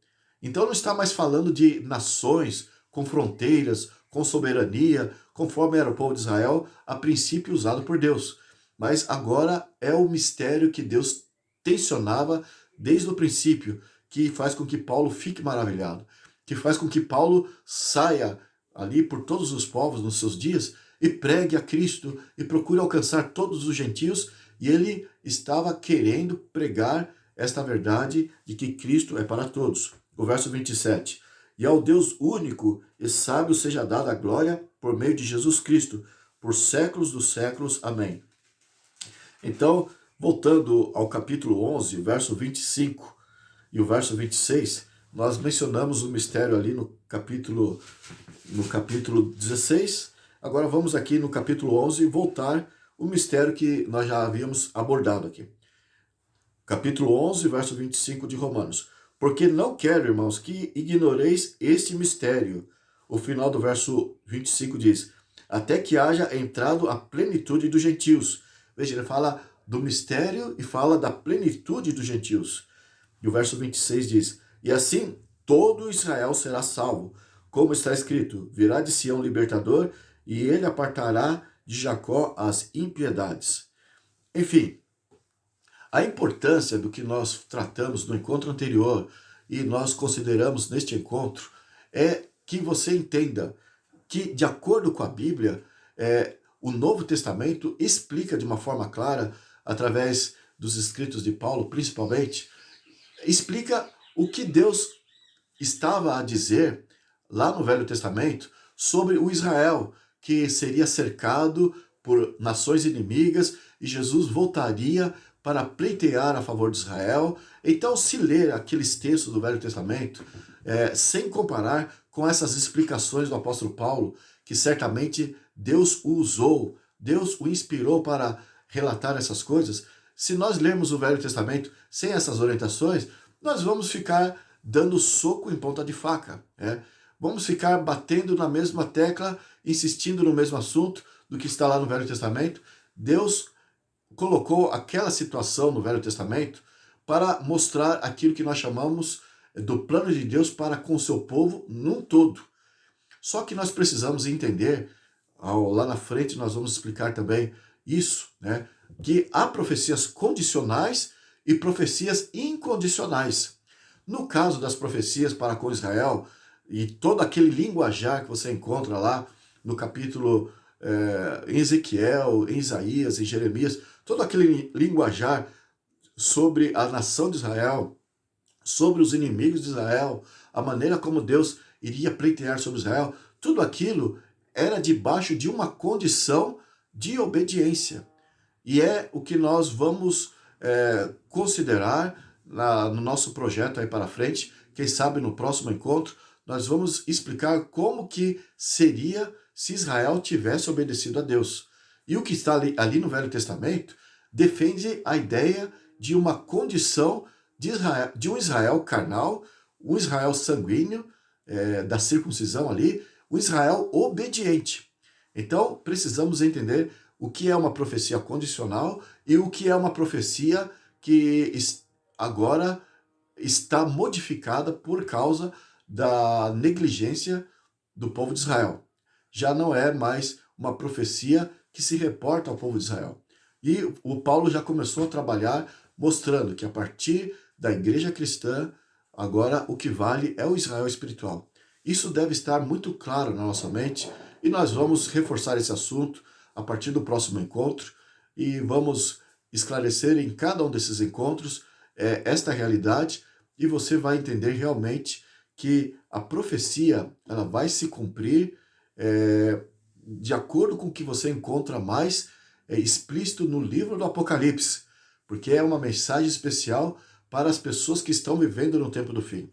Speaker 1: Então não está mais falando de nações com fronteiras, com soberania, conforme era o povo de Israel, a princípio usado por Deus. Mas agora é o mistério que Deus tensionava desde o princípio, que faz com que Paulo fique maravilhado, que faz com que Paulo saia ali por todos os povos nos seus dias e pregue a Cristo e procure alcançar todos os gentios, e ele estava querendo pregar esta verdade de que Cristo é para todos. O verso 27. E ao Deus único e sábio seja dada a glória por meio de Jesus Cristo, por séculos dos séculos. Amém. Então, voltando ao capítulo 11, verso 25 e o verso 26, nós mencionamos o mistério ali no capítulo 16. Agora vamos aqui no capítulo 11 voltar o mistério que nós já havíamos abordado aqui. Capítulo 11, verso 25 de Romanos. Porque não quero, irmãos, que ignoreis este mistério. O final do verso 25 diz, até que haja entrado a plenitude dos gentios. Veja, ele fala do mistério e fala da plenitude dos gentios. E o verso 26 diz, e assim todo Israel será salvo. Como está escrito, virá de Sião libertador, e ele apartará de Jacó as impiedades. Enfim, a importância do que nós tratamos no encontro anterior e nós consideramos neste encontro é que você entenda que, de acordo com a Bíblia, o Novo Testamento explica de uma forma clara, através dos escritos de Paulo, principalmente, explica o que Deus estava a dizer lá no Velho Testamento sobre o Israel, que seria cercado por nações inimigas e Jesus voltaria para pleitear a favor de Israel. Então, se ler aqueles textos do Velho Testamento, sem comparar com essas explicações do apóstolo Paulo, que certamente Deus o usou, Deus o inspirou para relatar essas coisas, se nós lermos o Velho Testamento sem essas orientações, nós vamos ficar dando soco em ponta de faca. Vamos ficar batendo na mesma tecla, insistindo no mesmo assunto do que está lá no Velho Testamento. Deus colocou aquela situação no Velho Testamento para mostrar aquilo que nós chamamos do plano de Deus para com o seu povo num todo. Só que nós precisamos entender, lá na frente nós vamos explicar também isso, que há profecias condicionais e profecias incondicionais. No caso das profecias para com Israel, e todo aquele linguajar que você encontra lá no capítulo em Ezequiel, em Isaías, em Jeremias, todo aquele linguajar sobre a nação de Israel, sobre os inimigos de Israel, a maneira como Deus iria pleitear sobre Israel, tudo aquilo era debaixo de uma condição de obediência. E é o que nós vamos considerar no nosso projeto aí para frente. Quem sabe no próximo encontro nós vamos explicar como que seria se Israel tivesse obedecido a Deus. E o que está ali no Velho Testamento defende a ideia de uma condição de um Israel carnal, um Israel sanguíneo, da circuncisão ali, um Israel obediente. Então, precisamos entender o que é uma profecia condicional e o que é uma profecia que agora está modificada por causa da negligência do povo de Israel. Já não é mais uma profecia que se reporta ao povo de Israel. E o Paulo já começou a trabalhar mostrando que a partir da igreja cristã, agora o que vale é o Israel espiritual. Isso deve estar muito claro na nossa mente e nós vamos reforçar esse assunto a partir do próximo encontro e vamos esclarecer em cada um desses encontros esta realidade e você vai entender realmente que a profecia ela vai se cumprir de acordo com o que você encontra mais explícito no livro do Apocalipse, porque é uma mensagem especial para as pessoas que estão vivendo no tempo do fim.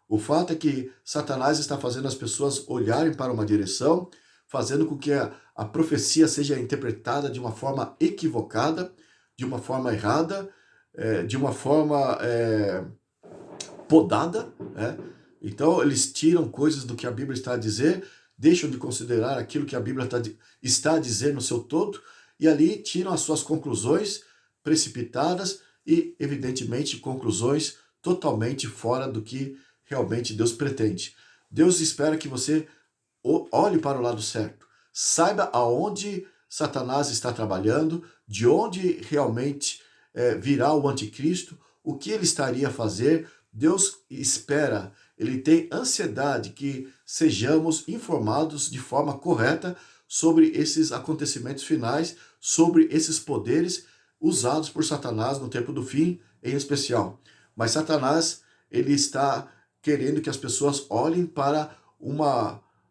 Speaker 1: O fato é que Satanás está fazendo as pessoas olharem para uma direção, fazendo com que a profecia seja interpretada de uma forma equivocada, de uma forma errada, de uma forma podada, né? Então eles tiram coisas do que a Bíblia está a dizer, deixam de considerar aquilo que a Bíblia está a dizer no seu todo, e ali tiram as suas conclusões precipitadas e, evidentemente, conclusões totalmente fora do que realmente Deus pretende. Deus espera que você olhe para o lado certo, saiba aonde Satanás está trabalhando, de onde realmente virá o anticristo, o que ele estaria a fazer. Deus espera, ele tem ansiedade que sejamos informados de forma correta sobre esses acontecimentos finais, sobre esses poderes usados por Satanás no tempo do fim, em especial. Mas Satanás, ele está querendo que as pessoas olhem para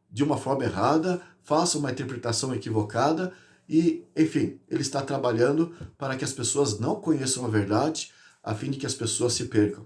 Speaker 1: de uma forma errada, façam uma interpretação equivocada e, enfim, ele está trabalhando para que as pessoas não conheçam a verdade, a fim de que as pessoas se percam.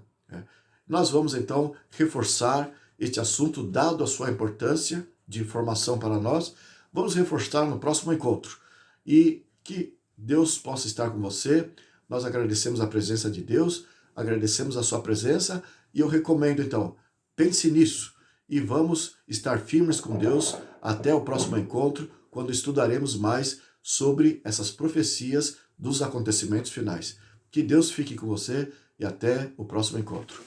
Speaker 1: Nós vamos, então, reforçar este assunto, dado a sua importância de informação para nós. Vamos reforçar no próximo encontro. E que Deus possa estar com você. Nós agradecemos a presença de Deus, agradecemos a sua presença e eu recomendo, então, pense nisso e vamos estar firmes com Deus até o próximo encontro, quando estudaremos mais sobre essas profecias dos acontecimentos finais. Que Deus fique com você e até o próximo encontro.